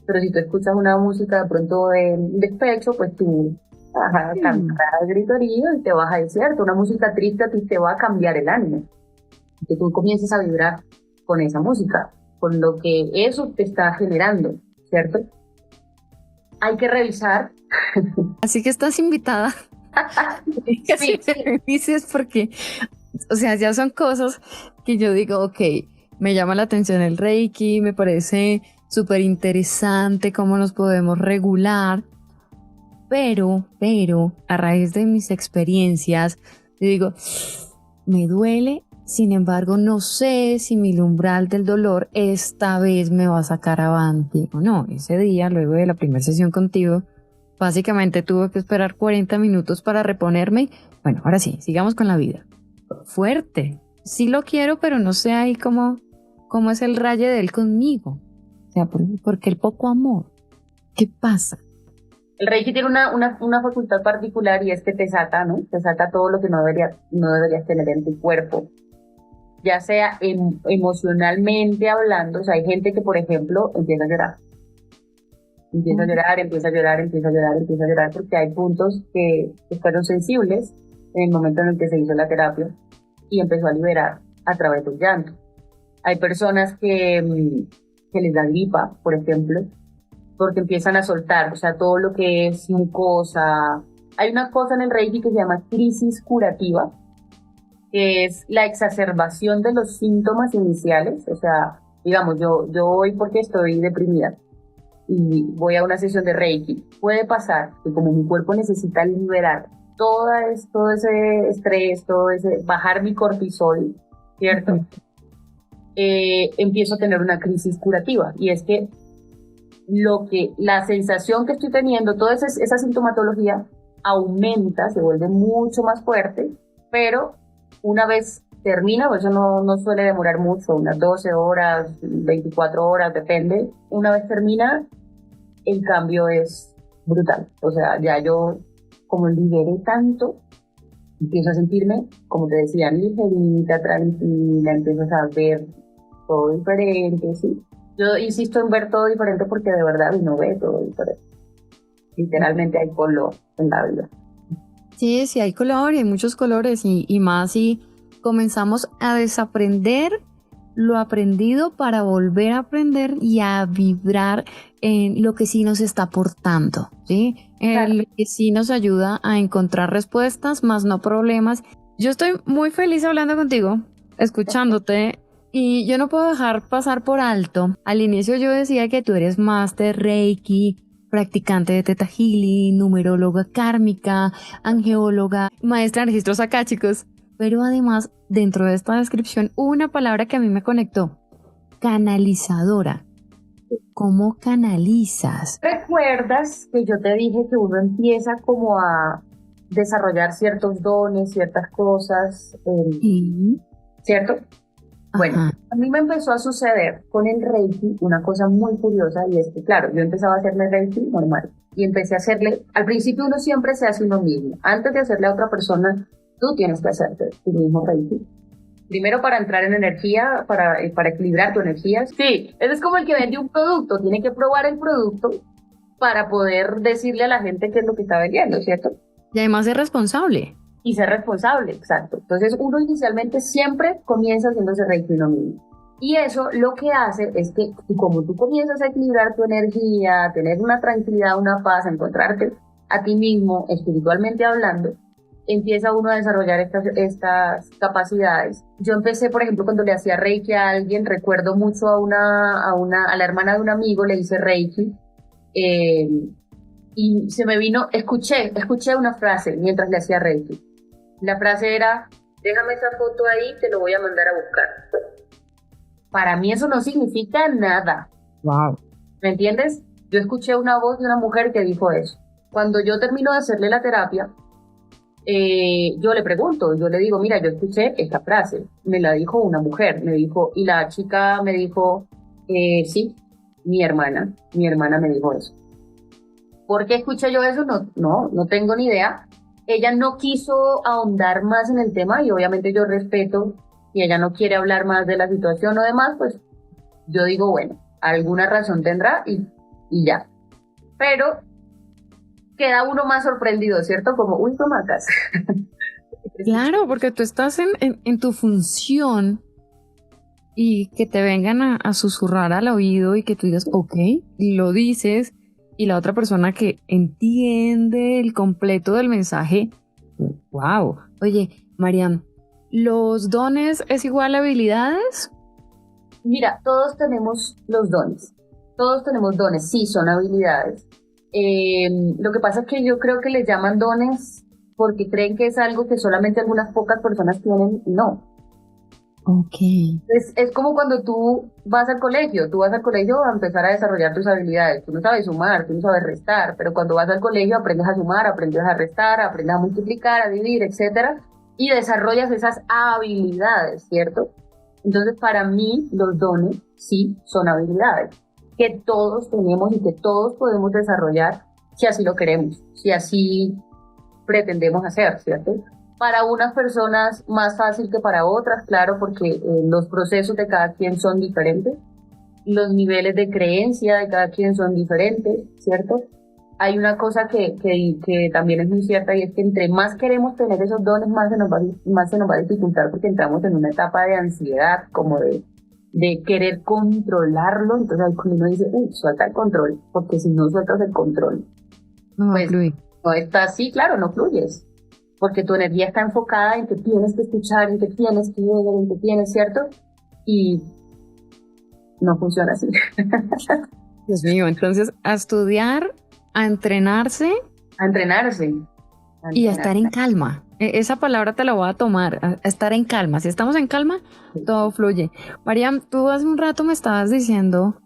Pero si tú escuchas una música de pronto de despecho, pues tú vas a cantar al gritorío y te vas a ir, ¿cierto? Una música triste a ti te va a cambiar el ánimo. Que tú comiences a vibrar con esa música, con lo que eso te está generando, ¿cierto? Hay que revisar. Así que estás invitada. Sí. Dices porque, o sea, ya son cosas que yo digo, ok, me llama la atención el Reiki, me parece súper interesante cómo nos podemos regular, pero a raíz de mis experiencias, yo digo, me duele, sin embargo, no sé si mi umbral del dolor esta vez me va a sacar avante o no. Ese día, luego de la primera sesión contigo, básicamente tuve que esperar 40 minutos para reponerme. Bueno, ahora sí, sigamos con la vida. Fuerte. Sí lo quiero, pero no sé ahí cómo es el raye de él conmigo. O sea, porque el poco amor. ¿Qué pasa? El Reiki tiene una facultad particular y es que te saca, ¿no? Te saca todo lo que no deberías tener en tu cuerpo. Ya sea emocionalmente hablando, o sea, hay gente que, por ejemplo, empieza a llorar. Empieza a llorar porque hay puntos que fueron sensibles en el momento en el que se hizo la terapia y empezó a liberar a través del llanto. Hay personas que les da gripa, por ejemplo, porque empiezan a soltar, o sea, todo lo que es mucosa. Hay una cosa en el Reiki que se llama crisis curativa, que es la exacerbación de los síntomas iniciales. O sea, digamos, yo voy porque estoy deprimida y voy a una sesión de Reiki. Puede pasar que como mi cuerpo necesita liberar todo ese estrés, bajar mi cortisol, ¿cierto? Empiezo a tener una crisis curativa, y es que la sensación que estoy teniendo, toda esa sintomatología aumenta, se vuelve mucho más fuerte, pero una vez termina, pues eso no suele demorar mucho, unas 12 horas, 24 horas, depende. Una vez termina, el cambio es brutal. O sea, ya yo, como liberé tanto, empiezo a sentirme, como te decía, ligerita, tranquila, empiezo a ver todo diferente, sí. Yo insisto en ver todo diferente porque de verdad uno ve todo diferente. Literalmente hay color en la vida. Sí, hay color y hay muchos colores y más si comenzamos a desaprender lo aprendido para volver a aprender y a vibrar en lo que sí nos está aportando, ¿sí? Claro. Lo que sí nos ayuda a encontrar respuestas, más no problemas. Yo estoy muy feliz hablando contigo, escuchándote. Y yo no puedo dejar pasar por alto. Al inicio yo decía que tú eres máster Reiki, practicante de Theta Healing, numeróloga kármica, angeóloga, maestra en registros akáshicos. Pero además, dentro de esta descripción, hubo una palabra que a mí me conectó. Canalizadora. ¿Cómo canalizas? ¿Recuerdas que yo te dije que uno empieza como a desarrollar ciertos dones, ciertas cosas? ¿Cierto? Bueno, Ajá. a mí me empezó a suceder con el Reiki una cosa muy curiosa, y es que, claro, yo empezaba a hacerle Reiki normal y empecé a hacerle, al principio uno siempre se hace uno mismo. Antes de hacerle a otra persona, tú tienes que hacerte tu mismo Reiki. Primero para entrar en energía, para equilibrar tu energía. Sí, ese es como el que vende un producto, tiene que probar el producto para poder decirle a la gente qué es lo que está vendiendo, ¿cierto? Y además es responsable. Y ser responsable, exacto. Entonces uno inicialmente siempre comienza haciéndose Reiki uno mismo. Y eso lo que hace es que como tú comienzas a equilibrar tu energía, a tener una tranquilidad, una paz, a encontrarte a ti mismo espiritualmente hablando, empieza uno a desarrollar estas capacidades. Yo empecé, por ejemplo, cuando le hacía Reiki a alguien, recuerdo mucho a la hermana de un amigo, le hice Reiki, y se me vino, escuché una frase mientras le hacía Reiki. La frase era: déjame esa foto ahí, te lo voy a mandar a buscar. Para mí eso no significa nada. Wow. ¿Me entiendes? Yo escuché una voz de una mujer que dijo eso. Cuando yo termino de hacerle la terapia, yo le pregunto, yo le digo, mira, yo escuché esta frase, me la dijo una mujer, me dijo, y la chica me dijo, sí, mi hermana me dijo eso. ¿Por qué escuché yo eso? No tengo ni idea. Ella no quiso ahondar más en el tema y obviamente yo respeto, y ella no quiere hablar más de la situación o demás, pues yo digo, bueno, alguna razón tendrá y ya. Pero queda uno más sorprendido, ¿cierto? Como, uy, tomacas. Claro, porque tú estás en tu función y que te vengan a susurrar al oído y que tú digas, ok, y lo dices, y la otra persona que entiende el completo del mensaje, wow. Oye, Mariam, ¿los dones es igual a habilidades? Mira, todos tenemos los dones. Todos tenemos dones, sí, son habilidades. Lo que pasa es que yo creo que les llaman dones porque creen que es algo que solamente algunas pocas personas tienen, y no. Ok. Es como cuando tú vas al colegio a empezar a desarrollar tus habilidades. Tú no sabes sumar, tú no sabes restar, pero cuando vas al colegio aprendes a sumar, aprendes a restar, aprendes a multiplicar, a dividir, etcétera, y desarrollas esas habilidades, ¿cierto? Entonces, para mí, los dones sí son habilidades que todos tenemos y que todos podemos desarrollar si así lo queremos, si así pretendemos hacer, ¿cierto? Para unas personas más fácil que para otras, claro, porque los procesos de cada quien son diferentes, los niveles de creencia de cada quien son diferentes, ¿cierto? Hay una cosa que también es muy cierta, y es que entre más queremos tener esos dones, más se nos va a dificultar, porque entramos en una etapa de ansiedad, como de querer controlarlo. Entonces ahí cuando uno dice, suelta el control, porque si no sueltas el control, No, pues fluye. no está así, claro, no fluyes, porque tu energía está enfocada en que tienes que escuchar, en que tienes que ver, en que tienes, ¿cierto? Y no funciona así. Dios mío, entonces a estudiar, a entrenarse A entrenarse. y a estar en calma. Esa palabra te la voy a tomar, a estar en calma. Si estamos en calma, todo fluye. Mariam, tú hace un rato me estabas diciendo,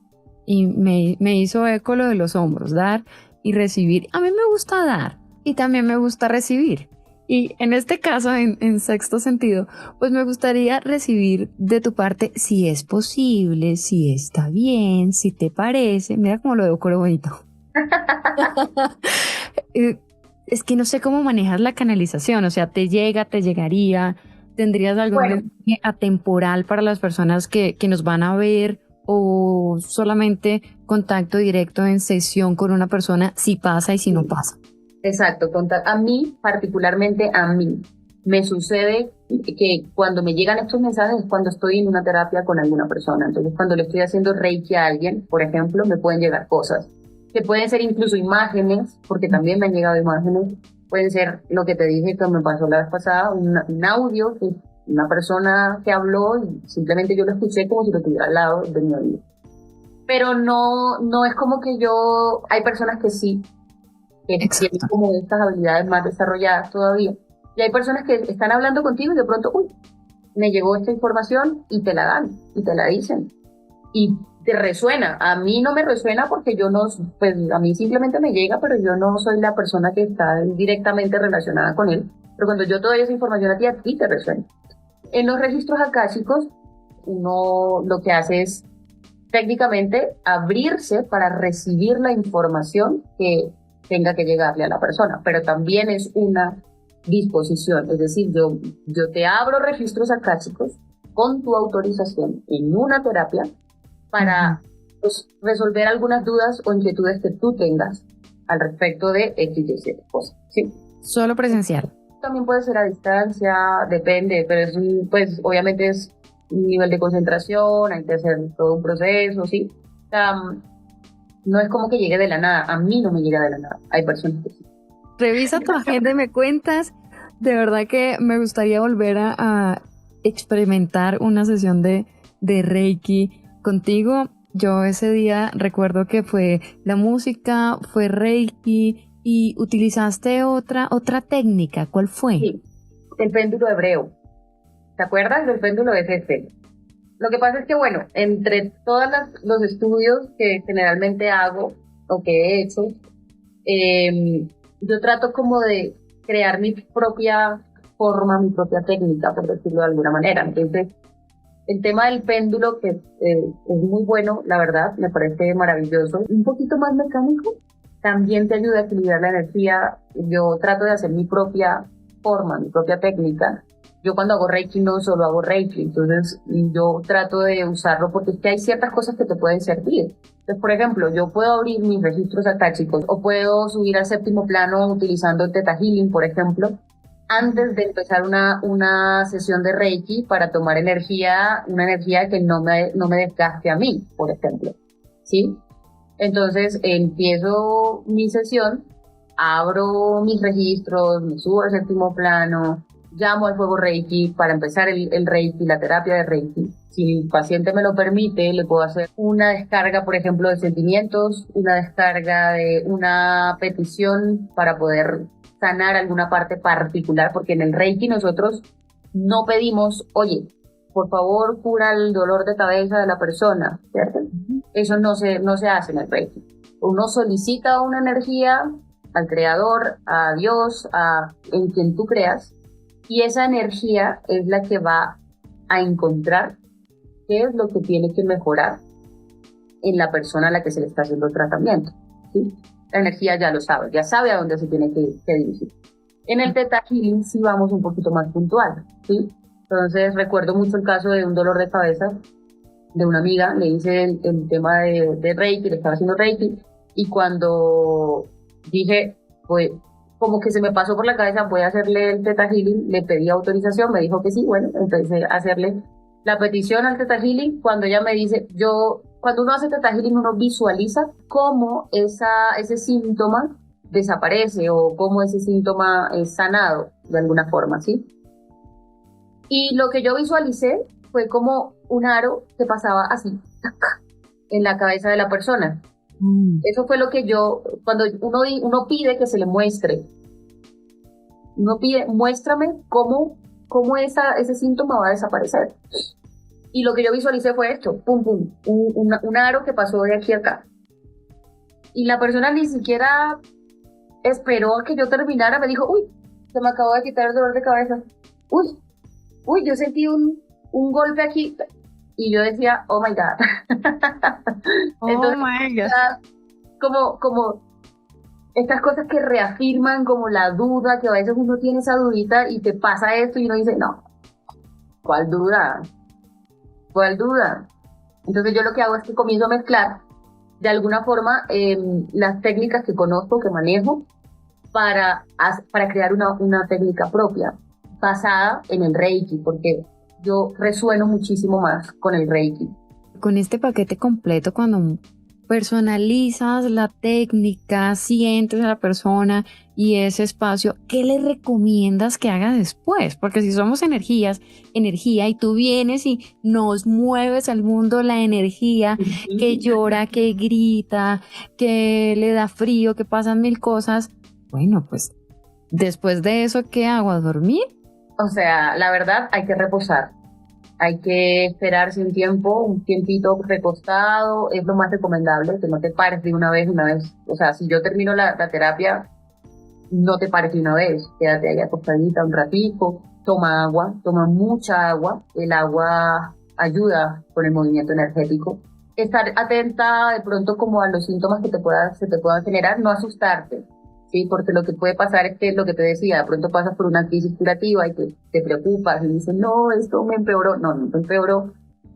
y me hizo eco lo de los hombros, dar y recibir. A mí me gusta dar y también me gusta recibir. Y en este caso, en sexto sentido, pues me gustaría recibir de tu parte si es posible, si está bien, si te parece. Mira cómo lo decoro bonito. Es que no sé cómo manejas la canalización, o sea, te llegaría, tendrías algún mensaje atemporal para las personas que nos van a ver, o solamente contacto directo en sesión con una persona si pasa y si no pasa. Exacto, a mí, particularmente a mí, me sucede que cuando me llegan estos mensajes es cuando estoy en una terapia con alguna persona. Entonces, cuando le estoy haciendo Reiki a alguien, por ejemplo, me pueden llegar cosas, que pueden ser incluso imágenes, porque también me han llegado imágenes, pueden ser lo que te dije que me pasó la vez pasada, un audio, que una persona que habló y simplemente yo lo escuché como si lo tuviera al lado de mi oído. Pero no es como que hay personas que sí, que tienen como estas habilidades más desarrolladas todavía. Y hay personas que están hablando contigo y de pronto, me llegó esta información, y te la dan, y te la dicen. Y te resuena. A mí no me resuena porque pues a mí simplemente me llega, pero yo no soy la persona que está directamente relacionada con él. Pero cuando yo te doy esa información a ti te resuena. En los registros akáshicos, uno lo que hace es técnicamente abrirse para recibir la información que tenga que llegarle a la persona, pero también es una disposición, es decir, yo te abro registros akáshicos con tu autorización en una terapia para resolver algunas dudas o inquietudes que tú tengas al respecto de X y Z cosas. ¿Sí? Solo presencial. También puede ser a distancia, depende, pero pues obviamente es un nivel de concentración, hay que hacer todo un proceso, ¿sí? O sea, no es como que llegue de la nada, a mí no me llega de la nada, hay personas que sí. Revisa tu agenda y me cuentas. De verdad que me gustaría volver a experimentar una sesión de Reiki contigo. Yo ese día recuerdo que fue la música, fue Reiki y utilizaste otra técnica. ¿Cuál fue? Sí, el péndulo hebreo. ¿Te acuerdas del péndulo de ese? Lo que pasa es que, bueno, entre todos los estudios que generalmente hago o que he hecho, yo trato como de crear mi propia forma, mi propia técnica, por decirlo de alguna manera. Entonces, el tema del péndulo, que es muy bueno, la verdad, me parece maravilloso. Un poquito más mecánico, también te ayuda a equilibrar la energía. Yo trato de hacer mi propia forma, mi propia técnica. Yo cuando hago Reiki no solo hago Reiki, entonces yo trato de usarlo porque es que hay ciertas cosas que te pueden servir. Entonces, por ejemplo, yo puedo abrir mis registros akáshicos o puedo subir al séptimo plano utilizando el Theta Healing, por ejemplo, antes de empezar una sesión de Reiki para tomar energía, una energía que no me desgaste a mí, por ejemplo, ¿sí? Entonces empiezo mi sesión, abro mis registros, me subo al séptimo plano, llamo al fuego Reiki para empezar el Reiki, la terapia de Reiki. Si el paciente me lo permite, le puedo hacer una descarga, por ejemplo, de sentimientos, una descarga de una petición para poder sanar alguna parte particular, porque en el Reiki nosotros no pedimos, oye, por favor, cura el dolor de cabeza de la persona, ¿cierto? Eso no se hace en el Reiki. Uno solicita una energía al creador, a Dios, en quien tú creas, y esa energía es la que va a encontrar qué es lo que tiene que mejorar en la persona a la que se le está haciendo el tratamiento, ¿sí? La energía ya lo sabe, ya sabe a dónde se tiene que dirigir. En el Theta Healing sí vamos un poquito más puntual, ¿sí? Entonces recuerdo mucho el caso de un dolor de cabeza de una amiga, le hice el tema de Reiki, le estaba haciendo Reiki, y cuando dije, pues, como que se me pasó por la cabeza, voy a hacerle el Theta Healing, le pedí autorización, me dijo que sí, bueno, empecé a hacerle la petición al Theta Healing. Cuando ella me dice, cuando uno hace Theta Healing, uno visualiza cómo ese síntoma desaparece o cómo ese síntoma es sanado de alguna forma, ¿sí? Y lo que yo visualicé fue como un aro que pasaba así, en la cabeza de la persona. Eso fue lo que cuando uno pide que se le muestre, uno pide, muéstrame cómo ese síntoma va a desaparecer. Y lo que yo visualicé fue esto, pum, pum, un aro que pasó de aquí a acá. Y la persona ni siquiera esperó a que yo terminara, me dijo, uy, se me acabó de quitar el dolor de cabeza. Uy, yo sentí un golpe aquí. Y yo decía, oh my God. Entonces, my God. Como estas cosas que reafirman como la duda, que a veces uno tiene esa dudita y te pasa esto y uno dice, no, ¿cuál duda? ¿Cuál duda? Entonces yo lo que hago es que comienzo a mezclar de alguna forma las técnicas que conozco, que manejo, para crear una técnica propia, basada en el Reiki, porque yo resueno muchísimo más con el Reiki. Con este paquete completo, cuando personalizas la técnica, sientes a la persona y ese espacio, ¿qué le recomiendas que haga después? Porque si somos energía, y tú vienes y nos mueves al mundo la energía, que llora, que grita, que le da frío, que pasan mil cosas, bueno, pues después de eso, ¿qué hago? ¿A dormir? O sea, la verdad, hay que reposar. Hay que esperarse un tiempito recostado, es lo más recomendable, que no te pares de una vez. O sea, si yo termino la terapia, no te pares de una vez, quédate ahí acostadita un ratito, toma mucha agua, el agua ayuda con el movimiento energético. Estar atenta de pronto como a los síntomas que se te puedan generar, no asustarte. Sí, porque lo que puede pasar es que lo que te decía, de pronto pasas por una crisis curativa y te preocupas y dices, no, esto me empeoró. No te empeoró,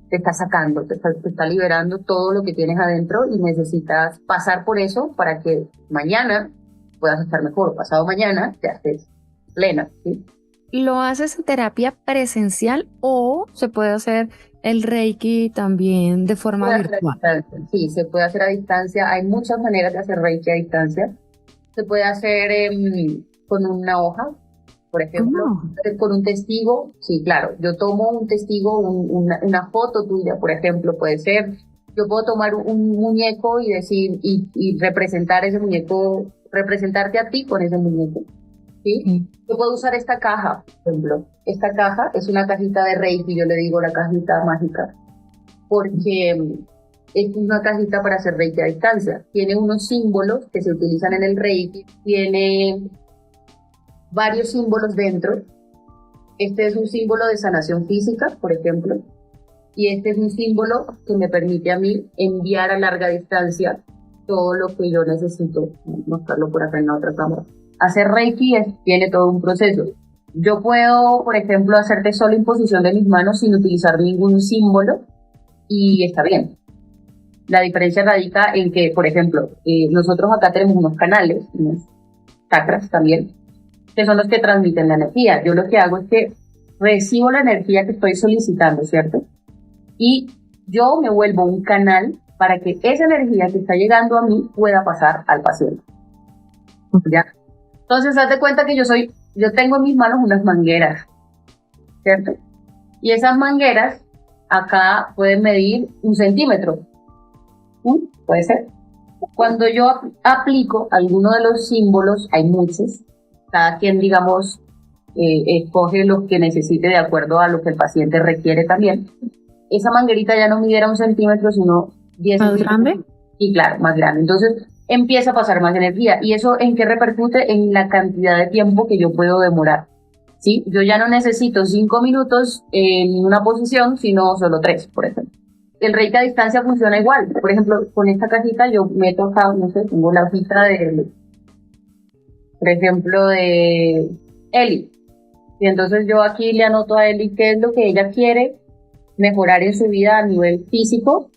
te está sacando, te está liberando todo lo que tienes adentro y necesitas pasar por eso para que mañana puedas estar mejor, pasado mañana ya estés plena, ¿sí? ¿Lo haces en terapia presencial o se puede hacer el Reiki también de Se forma puede hacer a virtual? distancia, sí, se puede hacer a distancia. Hay muchas maneras de hacer Reiki a distancia. Se puede hacer con una hoja, por ejemplo, ¿Cómo? con un testigo. Sí, claro, yo tomo un testigo, una foto tuya, por ejemplo, puede ser. Yo puedo tomar un muñeco y decir, y representar ese muñeco, representarte a ti con ese muñeco, ¿sí? Ok. Yo puedo usar esta caja, por ejemplo. Esta caja es una cajita de Reiki, yo le digo la cajita mágica, porque es una cajita para hacer Reiki a distancia. Tiene unos símbolos que se utilizan en el Reiki, tiene varios símbolos dentro. Este es un símbolo de sanación física, por ejemplo, y este es un símbolo que me permite a mí enviar a larga distancia todo lo que yo necesito. Mostrarlo por acá en la otra cámara. Hacer Reiki tiene todo un proceso. Yo puedo, por ejemplo, hacerte solo imposición de mis manos sin utilizar ningún símbolo y está bien. La diferencia radica en que, por ejemplo, nosotros acá tenemos unos canales, unos chakras también, que son los que transmiten la energía. Yo lo que hago es que recibo la energía que estoy solicitando, ¿cierto? Y yo me vuelvo un canal para que esa energía que está llegando a mí pueda pasar al paciente, ¿ya? Entonces, haz de cuenta que yo tengo en mis manos unas mangueras, ¿cierto? Y esas mangueras acá pueden medir 1 centímetro, puede ser. Cuando yo aplico alguno de los símbolos, hay muchos, cada quien, digamos, escoge los que necesite de acuerdo a lo que el paciente requiere también. Esa manguerita ya no midiera 1 centímetro, sino 10 ¿Más centímetros. grande? Y claro, más grande. Entonces empieza a pasar más energía. ¿Y eso en qué repercute? En la cantidad de tiempo que yo puedo demorar. ¿Sí? Yo ya no necesito 5 minutos en una posición, sino solo 3, por ejemplo. El Reiki a distancia funciona igual. Por ejemplo, con esta cajita yo meto acá, no sé, tengo la hojita por ejemplo, de Eli. Y entonces yo aquí le anoto a Eli qué es lo que ella quiere mejorar en su vida a nivel físico,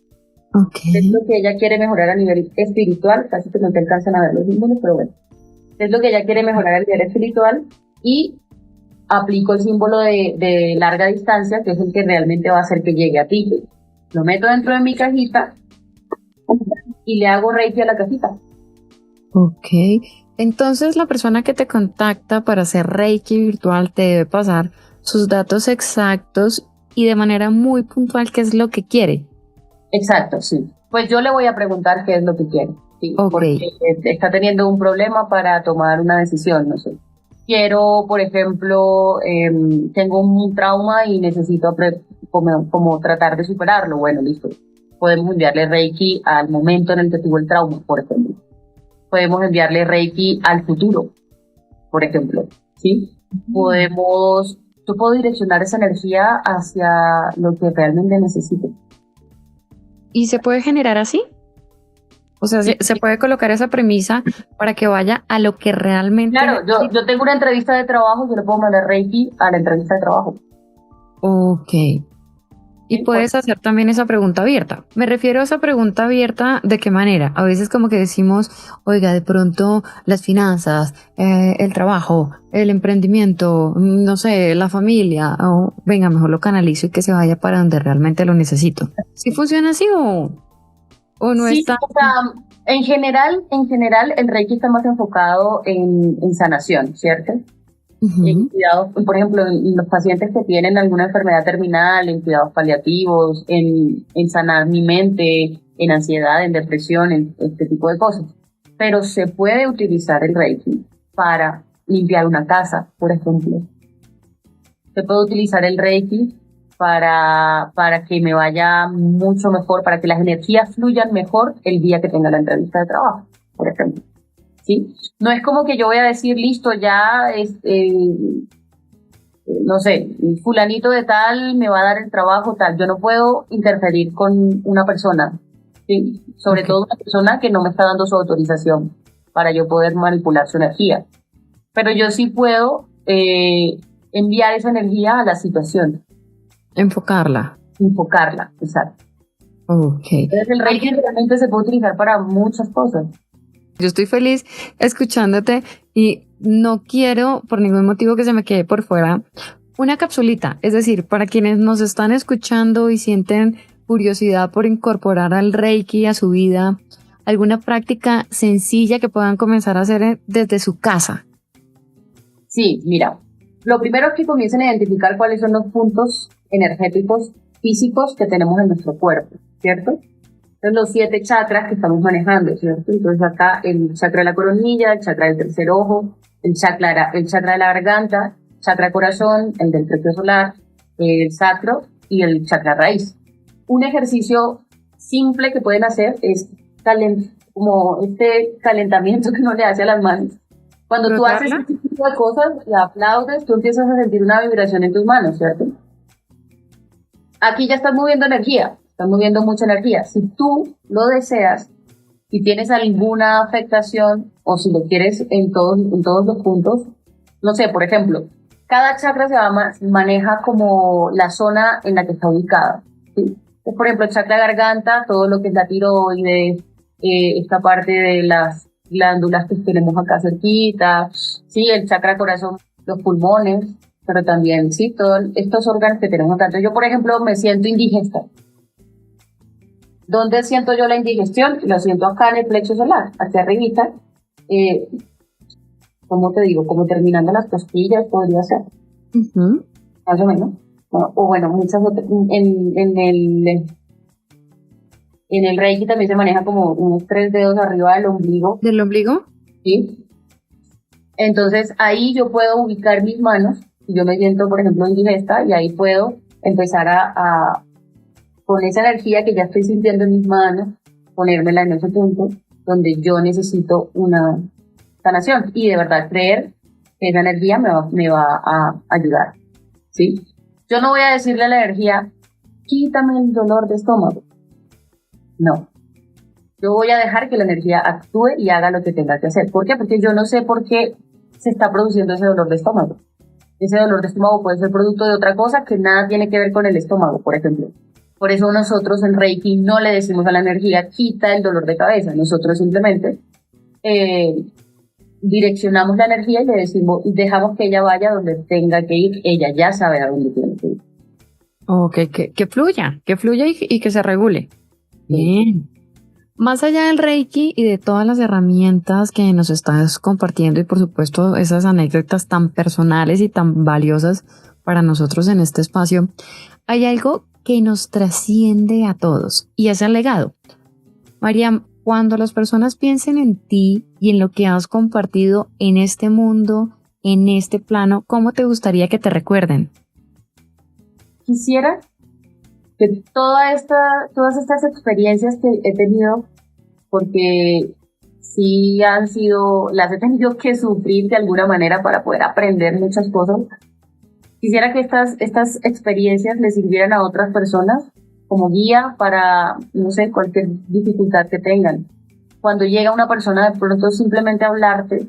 Ok. qué es lo que ella quiere mejorar a nivel espiritual, casi que no te alcanzan a ver los símbolos, pero bueno, qué es lo que ella quiere mejorar a nivel espiritual, y aplico el símbolo de larga distancia, que es el que realmente va a hacer que llegue a ti. Lo meto dentro de mi cajita y le hago Reiki a la cajita. Ok. Entonces la persona que te contacta para hacer Reiki virtual te debe pasar sus datos exactos y de manera muy puntual qué es lo que quiere. Exacto, sí. Pues yo le voy a preguntar qué es lo que quiere, ¿sí? Ok. Porque está teniendo un problema para tomar una decisión, no sé. Quiero, por ejemplo, tengo un trauma y necesito como tratar de superarlo. Bueno, listo. Podemos enviarle Reiki al momento en el que tuvo el trauma, por ejemplo. Podemos enviarle Reiki al futuro, por ejemplo, ¿sí? Yo puedo direccionar esa energía hacia lo que realmente necesito. ¿Y se puede generar así? O sea, se puede colocar esa premisa para que vaya a lo que realmente Claro, necesita. yo tengo una entrevista de trabajo, yo le puedo mandar Reiki a la entrevista de trabajo. Ok. Y ¿Sí? puedes hacer también esa pregunta abierta. Me refiero a esa pregunta abierta, ¿de qué manera? A veces como que decimos, oiga, de pronto las finanzas, el trabajo, el emprendimiento, no sé, la familia, o venga, mejor lo canalizo y que se vaya para donde realmente lo necesito. ¿Sí funciona así o no Sí, está? o sea, en general, el Reiki está más enfocado en sanación, ¿cierto? En Ujú. cuidados, por ejemplo, en los pacientes que tienen alguna enfermedad terminal, en cuidados paliativos, en sanar mi mente, en ansiedad, en depresión, en este tipo de cosas. Pero se puede utilizar el Reiki para limpiar una casa, por ejemplo. Se puede utilizar el Reiki para que me vaya mucho mejor, para que las energías fluyan mejor el día que tenga la entrevista de trabajo, por ejemplo. ¿Sí? No es como que yo voy a decir, listo, ya, no sé, fulanito de tal me va a dar el trabajo, tal. Yo no puedo interferir con una persona, ¿sí? Sobre Ok. todo una persona que no me está dando su autorización para yo poder manipular su energía. Pero yo sí puedo enviar esa energía a la situación, Enfocarla. enfocarla, exacto. Ok. Entonces el Reiki realmente se puede utilizar para muchas cosas. Yo estoy feliz escuchándote y no quiero por ningún motivo que se me quede por fuera una capsulita. Es decir, para quienes nos están escuchando y sienten curiosidad por incorporar al Reiki a su vida, alguna práctica sencilla que puedan comenzar a hacer desde su casa. Sí, mira, lo primero es que comiencen a identificar cuáles son los puntos energéticos físicos que tenemos en nuestro cuerpo, ¿cierto? Entonces, los 7 chakras que estamos manejando, ¿cierto? Entonces, acá el chakra de la coronilla, el chakra del tercer ojo, el chakra de la garganta, chakra corazón, el del plexo solar, el sacro y el chakra raíz. Un ejercicio simple que pueden hacer es como este calentamiento que uno le hace a las manos. Cuando tú haces este tipo de cosas, le aplaudes, tú empiezas a sentir una vibración en tus manos, ¿cierto? Aquí ya estás moviendo energía, estás moviendo mucha energía. Si tú lo deseas y tienes alguna afectación, o si lo quieres en todos los puntos, no sé, por ejemplo, cada chakra se maneja como la zona en la que está ubicada, ¿sí? Por ejemplo, el chakra garganta, todo lo que es la tiroides, esta parte de las glándulas que tenemos acá cerquita, sí, el chakra corazón, los pulmones, pero también, sí, todos estos órganos que tenemos acá. Entonces, yo, por ejemplo, me siento indigesta. ¿Dónde siento yo la indigestión? Lo siento acá en el plexo solar, aquí arribita, ¿cómo te digo? Como terminando las costillas, podría ser. Uh-huh. Más o menos. O bueno, muchas otras. En el Reiki también se maneja como unos 3 dedos arriba del ombligo. ¿Del ombligo? Sí. Entonces ahí yo puedo ubicar mis manos. Yo me siento, por ejemplo, indigesta y ahí puedo empezar con esa energía que ya estoy sintiendo en mis manos, ponérmela en ese punto donde yo necesito una sanación y de verdad creer que esa energía me va a ayudar, ¿sí? Yo no voy a decirle a la energía, quítame el dolor de estómago. No. Yo voy a dejar que la energía actúe y haga lo que tenga que hacer. ¿Por qué? Porque yo no sé por qué se está produciendo ese dolor de estómago. Ese dolor de estómago puede ser producto de otra cosa que nada tiene que ver con el estómago, por ejemplo. Por eso nosotros en Reiki no le decimos a la energía, quita el dolor de cabeza. Nosotros simplemente direccionamos la energía y le decimos, dejamos que ella vaya donde tenga que ir. Ella ya sabe a dónde tiene que ir. Ok, que fluya y que se regule. Bien. Más allá del Reiki y de todas las herramientas que nos estás compartiendo y por supuesto esas anécdotas tan personales y tan valiosas para nosotros en este espacio, hay algo que nos trasciende a todos y es el legado. Mariam, cuando las personas piensen en ti y en lo que has compartido en este mundo, en este plano, ¿cómo te gustaría que te recuerden? Quisiera que todas estas experiencias que he tenido, porque sí las he tenido que sufrir de alguna manera para poder aprender muchas cosas. Quisiera que estas experiencias le sirvieran a otras personas como guía para, no sé, cualquier dificultad que tengan. Cuando llega una persona de pronto simplemente a hablarte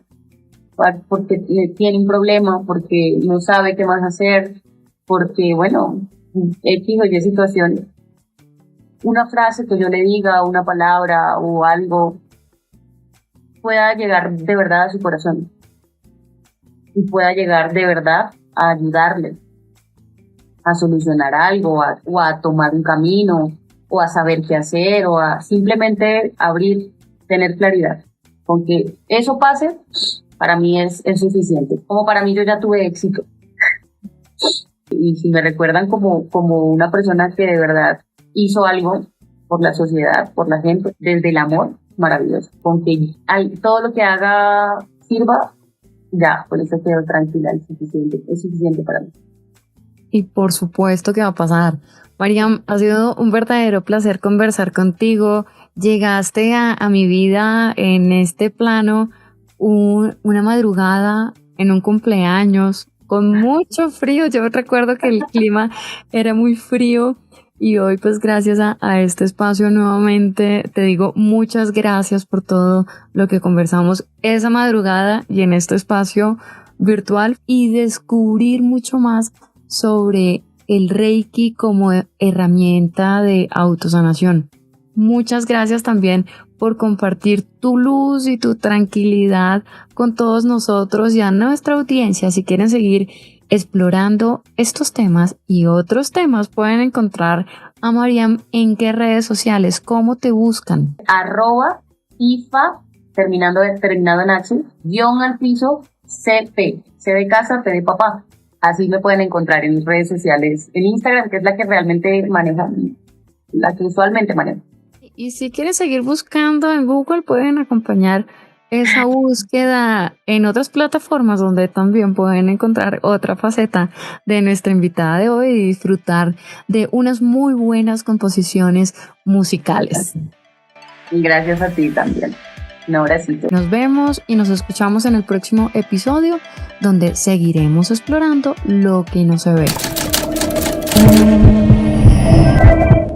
porque tiene un problema, porque no sabe qué más hacer, porque, bueno, X o Y situación, una frase que yo le diga, una palabra o algo, pueda llegar de verdad a su corazón y pueda llegar de verdad a ayudarle a solucionar algo, o a tomar un camino, o a saber qué hacer, o a simplemente tener claridad. Con que eso pase, para mí es suficiente. Como para mí yo ya tuve éxito. Y si me recuerdan como una persona que de verdad hizo algo por la sociedad, por la gente, desde el amor, maravilloso. Con que todo lo que haga sirva, ya, por eso quedo tranquila, es suficiente para mí. Y por supuesto que va a pasar. Mariam, ha sido un verdadero placer conversar contigo. Llegaste a mi vida en este plano una madrugada en un cumpleaños con mucho frío. Yo recuerdo que el clima era muy frío y hoy pues gracias a este espacio nuevamente te digo muchas gracias por todo lo que conversamos esa madrugada y en este espacio virtual y descubrir mucho más sobre el Reiki como herramienta de autosanación. Muchas gracias también por compartir tu luz y tu tranquilidad con todos nosotros y a nuestra audiencia. Si quieren seguir explorando estos temas y otros temas, pueden encontrar a Maryam en qué redes sociales, cómo te buscan. @IFA, terminado en H, _CP, C de casa, P de papá. Así me pueden encontrar en redes sociales, en Instagram, que es la que realmente maneja, la que usualmente manejo. Y si quieren seguir buscando en Google, pueden acompañar esa búsqueda en otras plataformas donde también pueden encontrar otra faceta de nuestra invitada de hoy y disfrutar de unas muy buenas composiciones musicales. Gracias a ti también. Un abracito. Nos vemos y nos escuchamos en el próximo episodio, donde seguiremos explorando lo que no se ve.